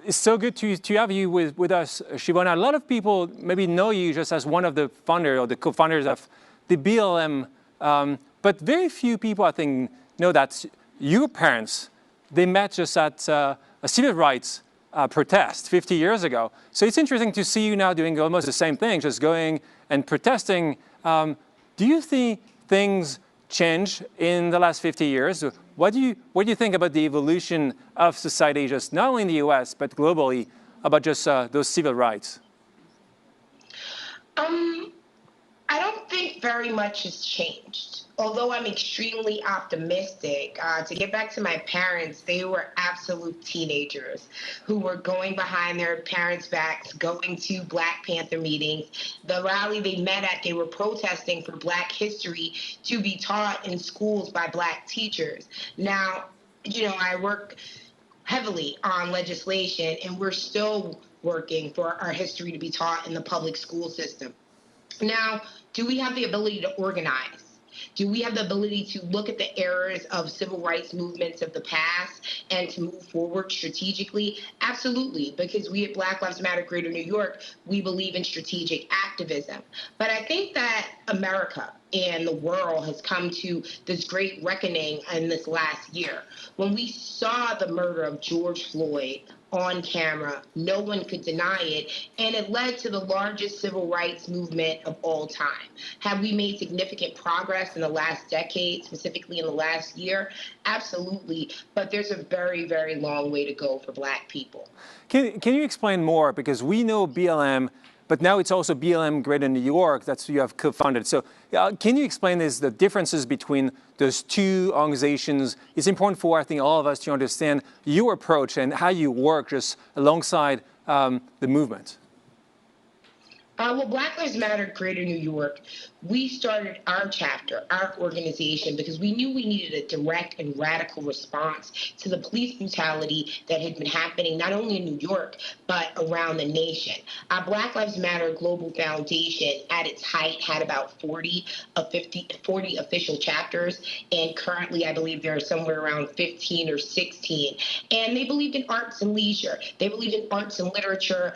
[SPEAKER 3] it's so good to have you with us, Chivona. A lot of people maybe know you just as one of the founders or the co-founders of the BLM, but very few people, I think, know that your parents, they met just at a civil rights protest 50 years ago. So it's interesting to see you now doing almost the same thing, just going and protesting. Do you think things change in the last 50 years? What do you think about the evolution of society, just not only in the US, but globally, about just those civil rights?
[SPEAKER 6] I don't think very much has changed. Although I'm extremely optimistic, to get back to my parents, they were absolute teenagers who were going behind their parents' backs, going to Black Panther meetings. The rally they met at, they were protesting for Black history to be taught in schools by Black teachers. Now, I work heavily on legislation, and we're still working for our history to be taught in the public school system. Now, do we have the ability to organize? Do we have the ability to look at the errors of civil rights movements of the past and to move forward strategically? Absolutely, because we at Black Lives Matter Greater New York, we believe in strategic activism. But I think that America and the world has come to this great reckoning in this last year. When we saw the murder of George Floyd on camera. No one could deny it. And it led to the largest civil rights movement of all time. Have we made significant progress in the last decade, specifically in the last year? Absolutely. But there's a very, very long way to go for Black people.
[SPEAKER 3] Can you explain more? Because we know BLM, but now it's also BLM Greater New York that you have co-founded. So can you explain the differences between those two organizations? It's important for, I think, all of us to understand your approach and how you work just alongside the movement.
[SPEAKER 6] Well, Black Lives Matter Greater New York, we started our chapter, our organization, because we knew we needed a direct and radical response to the police brutality that had been happening not only in New York, but around the nation. Our Black Lives Matter Global Foundation, at its height, had about 40 official chapters, and currently I believe there are somewhere around 15 or 16. And they believed in arts and leisure. They believed in arts and literature.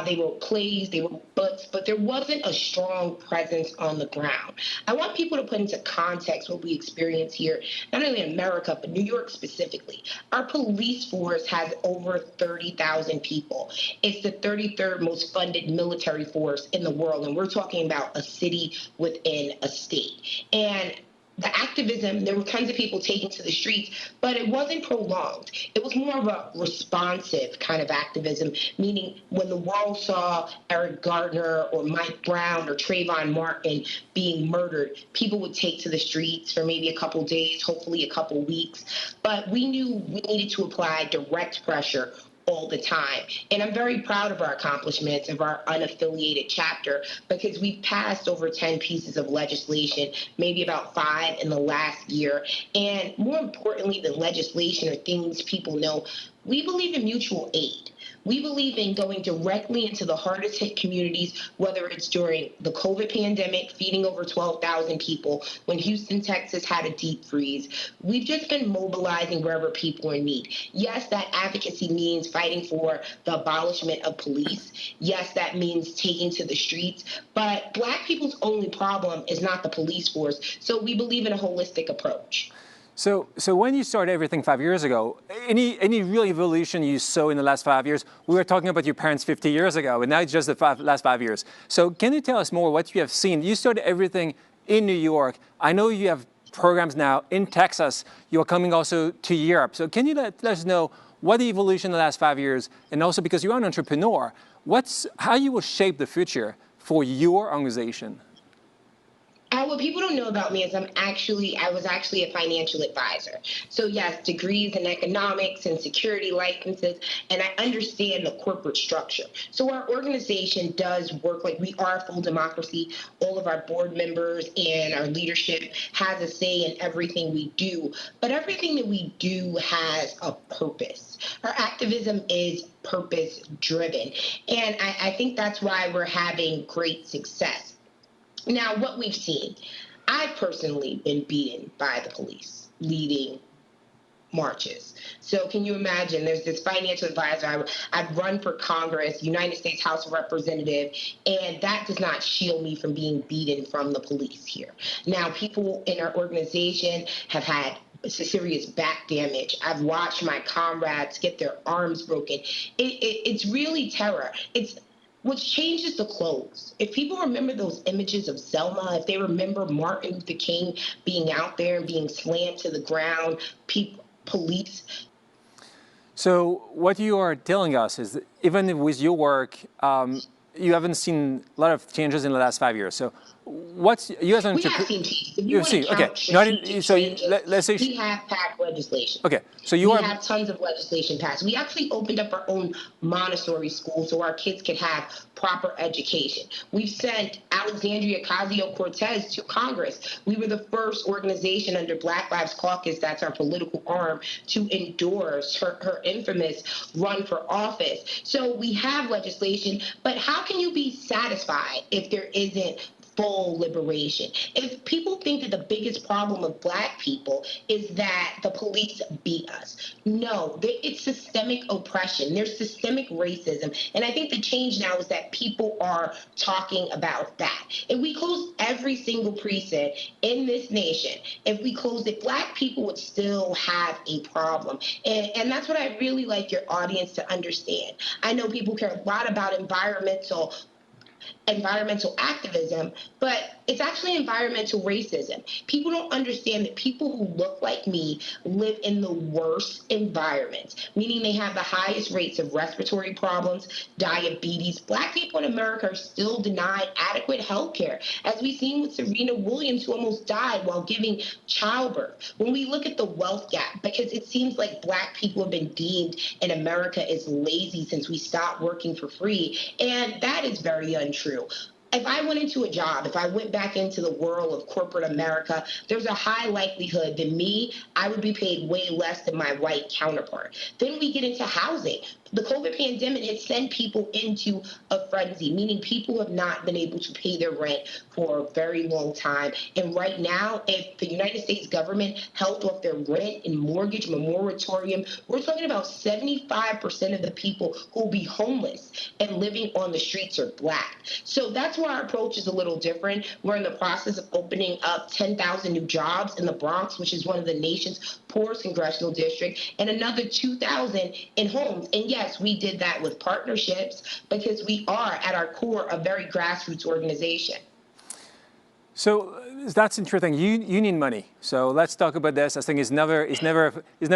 [SPEAKER 6] They wrote plays, they wrote books, but there wasn't a strong presence on the ground. I want people to put into context what we experience here, not only in America, but New York specifically. Our police force has over 30,000 people. It's the 33rd most funded military force in the world, and we're talking about a city within a state. And the activism, there were tons of people taking to the streets, but it wasn't prolonged. It was more of a responsive kind of activism, meaning when the world saw Eric Gardner or Mike Brown or Trayvon Martin being murdered, people would take to the streets for maybe a couple days, hopefully a couple weeks. But we knew we needed to apply direct pressure all the time. And I'm very proud of our accomplishments of our unaffiliated chapter, because we passed over 10 pieces of legislation, maybe about 5 in the last year. And more importantly than legislation or things people know, we believe in mutual aid. We believe in going directly into the hardest hit communities, whether it's during the COVID pandemic, feeding over 12,000 people, when Houston, Texas had a deep freeze. We've just been mobilizing wherever people are in need. Yes, that advocacy means fighting for the abolishment of police. Yes, that means taking to the streets. But Black people's only problem is not the police force. So we believe in a holistic approach.
[SPEAKER 3] So when you started everything 5 years ago, any real evolution you saw in the last 5 years? We were talking about your parents 50 years ago, and now it's just the last 5 years. So can you tell us more what you have seen? You started everything in New York. I know you have programs now in Texas. You're coming also to Europe. So can you let us know what the evolution in the last 5 years, and also because you're an entrepreneur, how you will shape the future for your organization?
[SPEAKER 6] What people don't know about me is I was actually a financial advisor. So yes, degrees in economics and security licenses, and I understand the corporate structure. So our organization does work like we are a full democracy. All of our board members and our leadership has a say in everything we do, but everything that we do has a purpose. Our activism is purpose driven, and I think that's why we're having great success. Now, what we've seen, I've personally been beaten by the police leading marches. So can you imagine, there's this financial advisor, I've run for Congress, United States House of Representatives, and that does not shield me from being beaten from the police here. Now, people in our organization have had serious back damage. I've watched my comrades get their arms broken. It's really terror. What changes the clothes. If people remember those images of Selma, if they remember Martin Luther King being out there and being slammed to the ground, police.
[SPEAKER 3] So what you are telling us is that even with your work, you haven't seen a lot of changes in the last 5 years. So you as an
[SPEAKER 6] we have seen changes.
[SPEAKER 3] You've seen, okay. Let's say
[SPEAKER 6] we have passed legislation.
[SPEAKER 3] Okay, so
[SPEAKER 6] we have tons of legislation passed. We actually opened up our own Montessori school so our kids could have proper education. We've sent Alexandria Ocasio-Cortez to Congress. We were the first organization under Black Lives Caucus, that's our political arm, to endorse her infamous run for office. So we have legislation, but how can you be satisfied if there isn't full liberation. If people think that the biggest problem of Black people is that the police beat us, no, it's systemic oppression. There's systemic racism. And I think the change now is that people are talking about that. If we close every single precinct in this nation, if we closed it, Black people would still have a problem. And that's what I really like your audience to understand. I know people care a lot about environmental activism, but it's actually environmental racism. People don't understand that people who look like me live in the worst environments, meaning they have the highest rates of respiratory problems, diabetes. Black people in America are still denied adequate health care, as we've seen with Serena Williams, who almost died while giving childbirth. When we look at the wealth gap, because it seems like Black people have been deemed in America as lazy since we stopped working for free, and that is very untrue. If I went into a job, if I went back into the world of corporate America, there's a high likelihood that I would be paid way less than my white counterpart. Then we get into housing. The COVID pandemic has sent people into a frenzy, meaning people have not been able to pay their rent for a very long time. And right now, if the United States government held off their rent and mortgage moratorium, we're talking about 75% of the people who will be homeless and living on the streets are Black. So that's why our approach is a little different. We're in the process of opening up 10,000 new jobs in the Bronx, which is one of the nation's poorest congressional districts, and another 2,000 in homes. And yes, we did that with partnerships because we are, at our core, a very grassroots organization.
[SPEAKER 3] So that's interesting. You need money. So let's talk about this. I think it's never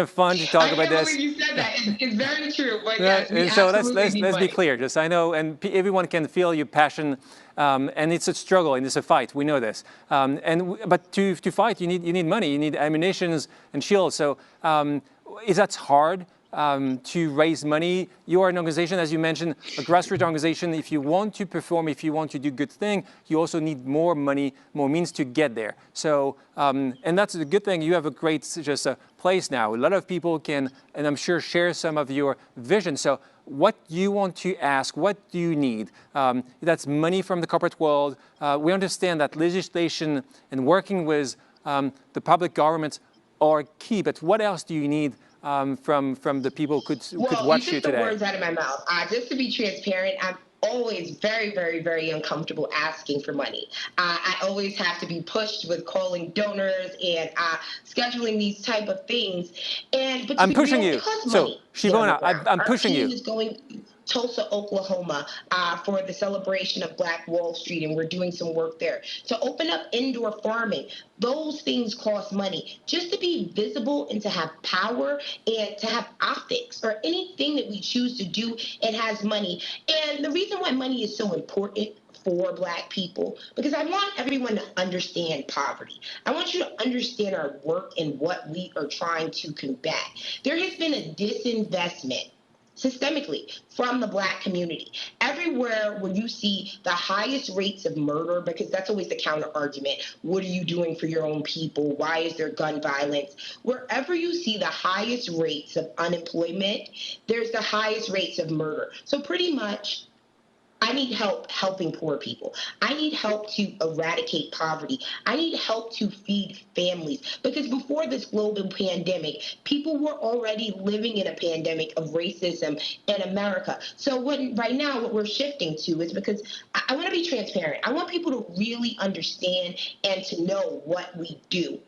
[SPEAKER 3] fun to talk about this.
[SPEAKER 6] I can't believe you said that. It's very true. But
[SPEAKER 3] yes,
[SPEAKER 6] we
[SPEAKER 3] so let's
[SPEAKER 6] be
[SPEAKER 3] clear. Just I know, and everyone can feel your passion, and it's a struggle and it's a fight. We know this. But to fight, you need money. You need ammunitions and shields. So is that hard? To raise money. You are an organization, as you mentioned, a grassroots organization. If you want to perform, if you want to do good thing, you also need more money, more means to get there. So, and that's a good thing. You have a great place now. A lot of people can, and I'm sure, share some of your vision. So what you want to ask, what do you need? That's money from the corporate world. We understand that legislation and working with the public government are key, but what else do you need from the people who could watch you today?
[SPEAKER 6] You took the words out of my mouth. Just to be transparent, I'm always very, very, very uncomfortable asking for money. I always have to be pushed with calling donors and scheduling these type of things. But
[SPEAKER 3] I'm pushing you. So, Chivona, I'm pushing you.
[SPEAKER 6] Our team is going Tulsa, Oklahoma, for the celebration of Black Wall Street, and we're doing some work there. To open up indoor farming, those things cost money. Just to be visible and to have power and to have optics or anything that we choose to do, it has money. And the reason why money is so important for Black people, because I want everyone to understand poverty. I want you to understand our work and what we are trying to combat. There has been a disinvestment systemically from the Black community. Everywhere where you see the highest rates of murder, because that's always the counter argument. What are you doing for your own people? Why is there gun violence? Wherever you see the highest rates of unemployment, there's the highest rates of murder. So pretty much, I need help helping poor people. I need help to eradicate poverty. I need help to feed families. Because before this global pandemic, people were already living in a pandemic of racism in America. So right now what we're shifting to is, because I want to be transparent. I want people to really understand and to know what we do.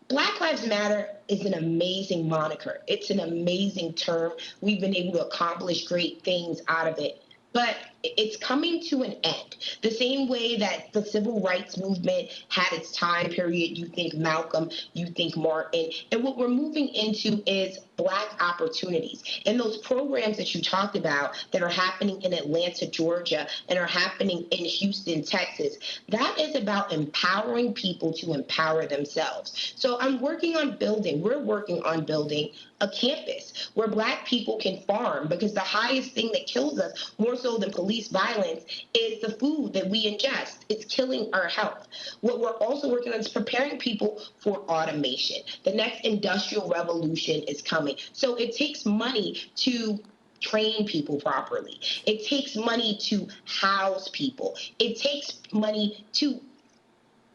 [SPEAKER 6] Black Lives Matter is an amazing moniker. It's an amazing term. We've been able to accomplish great things out of it. But it's coming to an end. The same way that the civil rights movement had its time period, you think Malcolm, you think Martin, and what we're moving into is Black opportunities. And those programs that you talked about that are happening in Atlanta, Georgia, and are happening in Houston, Texas, that is about empowering people to empower themselves. So we're working on building a campus where Black people can farm, because the highest thing that kills us, more so than police violence, is the food that we ingest. It's killing our health. What we're also working on is preparing people for automation. The next industrial revolution is coming. So it takes money to train people properly. It takes money to house people. It takes money to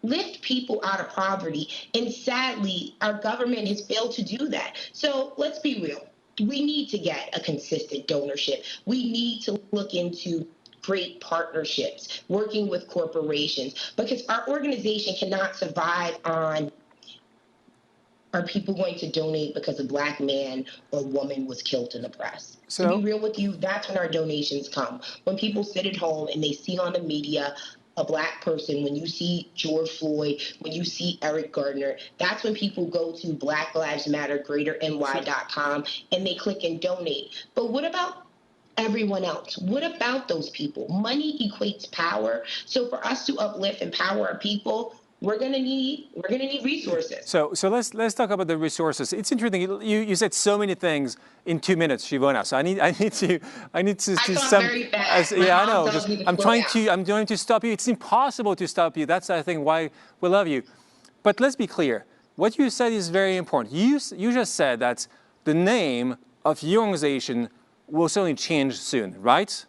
[SPEAKER 6] lift people out of poverty. And sadly, our government has failed to do that. So let's be real. We need to get a consistent donorship. We need to look into great partnerships, working with corporations, because our organization cannot survive on, are people going to donate because a Black man or woman was killed in the press? So, to be real with you, that's when our donations come. When people sit at home and they see on the media a Black person, when you see George Floyd, when you see Eric Gardner, that's when people go to Black Lives Matter GreaterNY.com and they click and donate. But what about everyone else? What about those people? Money equates power. So for us to uplift and empower our people, we're gonna need resources.
[SPEAKER 3] So let's talk about the resources. It's interesting. You said so many things in 2 minutes, Chivona. So I need to
[SPEAKER 6] sum. Very fast.
[SPEAKER 3] Yeah, I know. I'm trying to stop you. It's impossible to stop you. That's, I think, why we love you. But let's be clear. What you said is very important. You just said that the name of your organization will certainly change soon, right?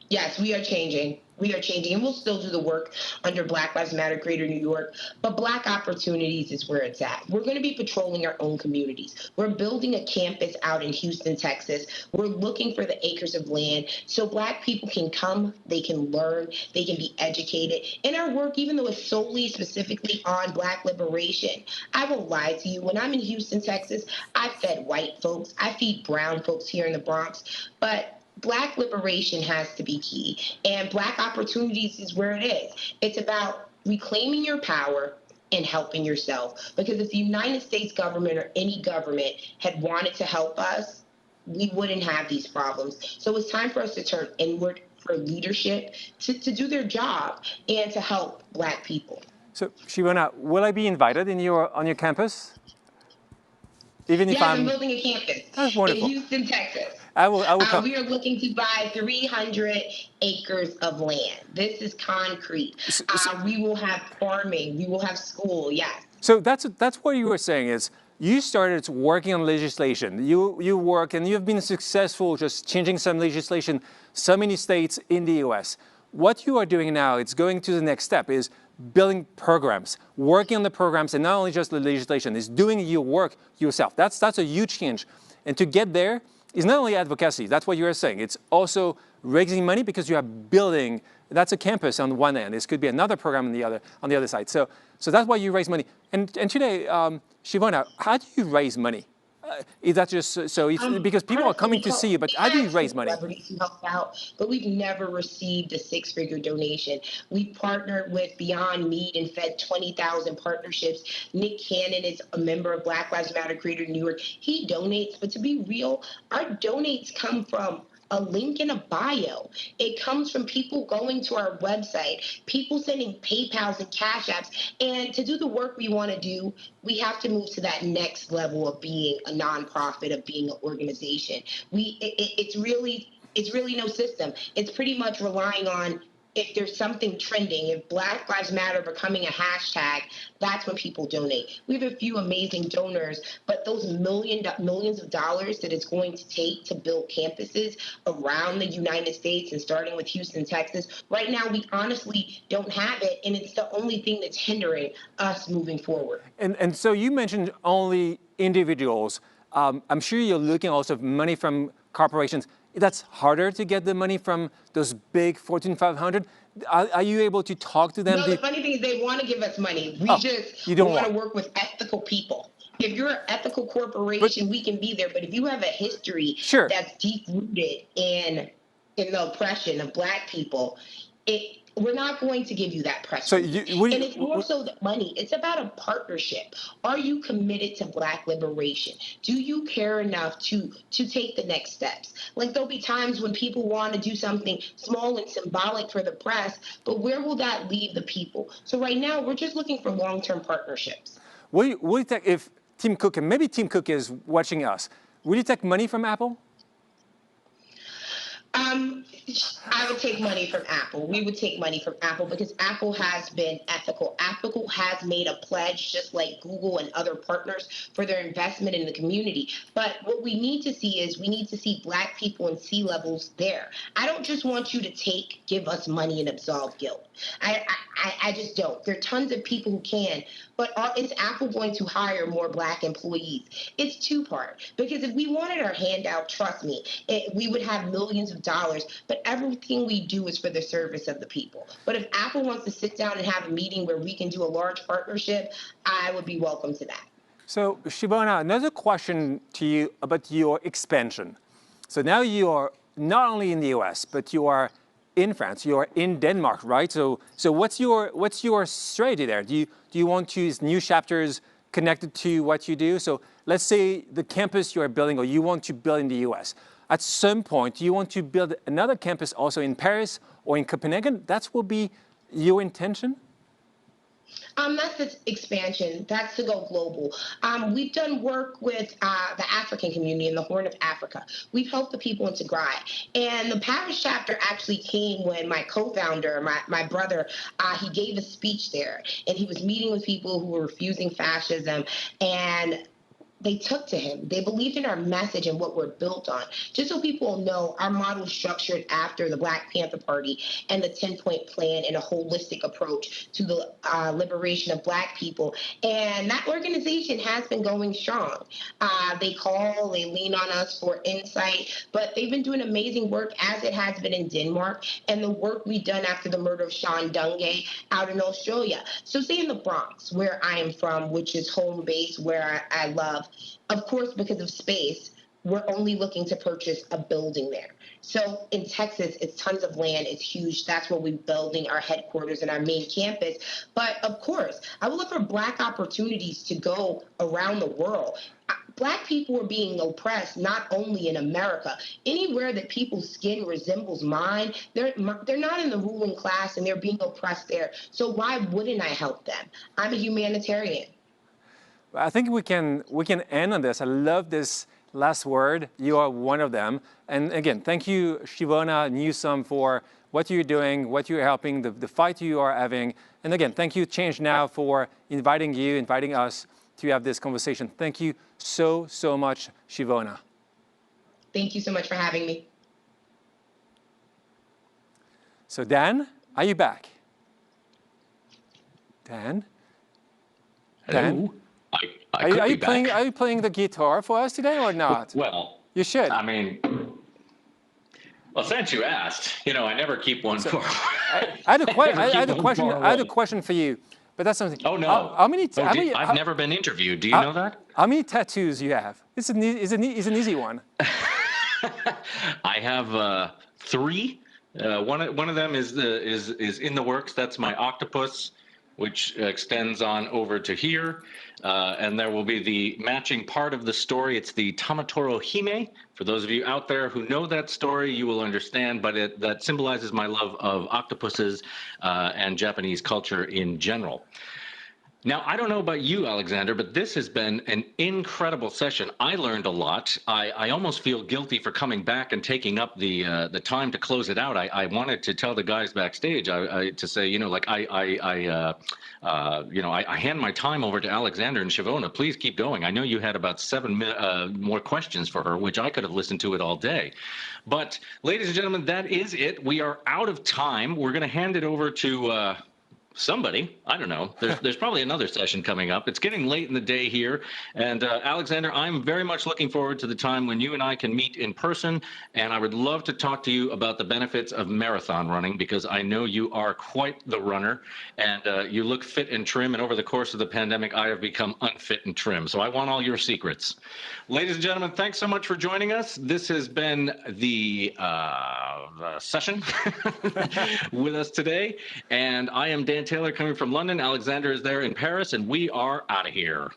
[SPEAKER 6] Yes, we are changing. We are changing, and we'll still do the work under Black Lives Matter Greater New York, but Black Opportunities is where it's at. We're going to be patrolling our own communities. We're building a campus out in Houston, Texas. We're looking for the acres of land so Black people can come, they can learn, they can be educated. In our work, even though it's solely specifically on Black liberation, I won't lie to you. When I'm in Houston, Texas, I fed white folks. I feed brown folks here in the Bronx, but Black liberation has to be key, and Black Opportunities is where it is. It's about reclaiming your power and helping yourself, because if the United States government or any government had wanted to help us, we wouldn't have these problems. So it's time for us to turn inward for leadership to do their job and to help Black people.
[SPEAKER 3] So, Chivona, will I be invited on your campus? Even if
[SPEAKER 6] I'm building a campus in Houston, Texas.
[SPEAKER 3] I will come.
[SPEAKER 6] We are looking to buy 300 acres of land. This is concrete. We will have farming. We will have school. Yes.
[SPEAKER 3] So that's what you were saying is you started working on legislation. You work and you've been successful just changing some legislation, so many states in the U.S. What you are doing now, it's going to the next step, is building programs, working on the programs, and not only just the legislation, is doing your work yourself. That's a huge change. And to get there is not only advocacy, that's what you were saying, it's also raising money because you are building, that's a campus on one end, this could be another program on the other side. So that's why you raise money. And today, Chivona, how do you raise money? Is that just because people are coming to see you, but how do you raise money?
[SPEAKER 6] Celebrities who help out, but we've never received a 6-figure donation. We partnered with Beyond Meat and fed 20,000 partnerships. Nick Cannon is a member of Black Lives Matter Greater New York. He donates, but to be real, our donates come from a link in a bio. It comes from people going to our website, people sending PayPals and Cash Apps. And to do the work we want to do, we have to move to that next level of being a nonprofit, of being an organization. It's really no system. It's pretty much relying on, if there's something trending, if Black Lives Matter becoming a hashtag, that's when people donate. We have a few amazing donors, but those millions of dollars that it's going to take to build campuses around the United States and starting with Houston, Texas, right now we honestly don't have it, and it's the only thing that's hindering us moving forward.
[SPEAKER 3] And so you mentioned only individuals. I'm sure you're looking also at money from corporations. That's harder to get the money from those big Fortune 500. Are you able to talk to them?
[SPEAKER 6] No, the funny thing is they want to give us money. We want to work with ethical people. If you're an ethical corporation, we can be there. But if you have a history that's deep-rooted in the oppression of Black people, we're not going to give you that pressure. And it's more so than money. It's about a partnership. Are you committed to Black liberation? Do you care enough to take the next steps? Like, there'll be times when people want to do something small and symbolic for the press, but where will that leave the people? So right now, we're just looking for long-term partnerships.
[SPEAKER 3] Will you take, if Tim Cook, and maybe Tim Cook is watching us, will you take money from Apple?
[SPEAKER 6] I would take money from Apple. We would take money from Apple because Apple has been ethical. Apple has made a pledge, just like Google and other partners, for their investment in the community. But what we need to see is we need to see Black people in C-levels there. I don't just want you to give us money and absolve guilt. I just don't. There are tons of people who can, but is Apple going to hire more Black employees? It's two-part, because if we wanted our handout, trust me, we would have millions of dollars, but everything we do is for the service of the people. But if Apple wants to sit down and have a meeting where we can do a large partnership, I would be welcome to that.
[SPEAKER 3] So Chivona, another question to you about your expansion. So now you are not only in the US, but you are in France, you are in Denmark, right? So what's your strategy there? Do you want to use new chapters connected to what you do? So let's say the campus you are building, or you want to build in the US. At some point, do you want to build another campus also in Paris or in Copenhagen? That will be your intention?
[SPEAKER 6] That's the expansion. That's to go global. We've done work with the African community in the Horn of Africa. We've helped the people in Tigray. And the Paris chapter actually came when my co-founder, my brother, he gave a speech there. And he was meeting with people who were refusing fascism. And they took to him. They believed in our message and what we're built on. Just so people know, our model is structured after the Black Panther Party and the 10-point plan and a holistic approach to the liberation of Black people. And that organization has been going strong. They lean on us for insight, but they've been doing amazing work, as it has been in Denmark, and the work we've done after the murder of Sean Dungay out in Australia. So say in the Bronx, where I am from, which is home base, where I love, of course, because of space, we're only looking to purchase a building there. So in Texas, it's tons of land. It's huge. That's where we're building our headquarters and our main campus. But of course, I would look for Black opportunities to go around the world. Black people are being oppressed not only in America. Anywhere that people's skin resembles mine, they're not in the ruling class and they're being oppressed there. So why wouldn't I help them? I'm a humanitarian.
[SPEAKER 3] I think we can end on this. I love this last word. You are one of them. And again, thank you, Chivona Newsome, for what you're doing, what you're helping, the fight you are having. And again, thank you, ChangeNOW, for inviting us to have this conversation. Thank you so much, Chivona.
[SPEAKER 6] Thank you so much for having me.
[SPEAKER 3] So Dan, are you back? Dan?
[SPEAKER 1] Hello?
[SPEAKER 3] Dan?
[SPEAKER 1] Are
[SPEAKER 3] you playing the guitar for us today or not?
[SPEAKER 1] Well,
[SPEAKER 3] you should.
[SPEAKER 1] I mean, well, since you asked, I never keep one for.
[SPEAKER 3] I had a question for you, but that's something.
[SPEAKER 1] Oh no! I've never been interviewed. Do you know that?
[SPEAKER 3] How many tattoos you have? It's an easy one.
[SPEAKER 1] I have 3. One of them is in the works. That's my octopus, which extends on over to here. And there will be the matching part of the story. It's the Tamatoro Hime. For those of you out there who know that story, you will understand, but that symbolizes my love of octopuses and Japanese culture in general. Now, I don't know about you, Alexander, but this has been an incredible session. I learned a lot. I almost feel guilty for coming back and taking up the time to close it out. I wanted to tell the guys backstage to say, I hand my time over to Alexander and Chivona. Please keep going. I know you had about 7 more questions for her, which I could have listened to it all day. But, ladies and gentlemen, that is it. We are out of time. We're going to hand it over to somebody. I don't know. There's probably another session coming up. It's getting late in the day here. And Alexander, I'm very much looking forward to the time when you and I can meet in person. And I would love to talk to you about the benefits of marathon running, because I know you are quite the runner and you look fit and trim. And over the course of the pandemic, I have become unfit and trim. So I want all your secrets. Ladies and gentlemen, thanks so much for joining us. This has been the session with us today. And I am Dan Taylor, coming from London. Alexander is there in Paris, and we are out of here.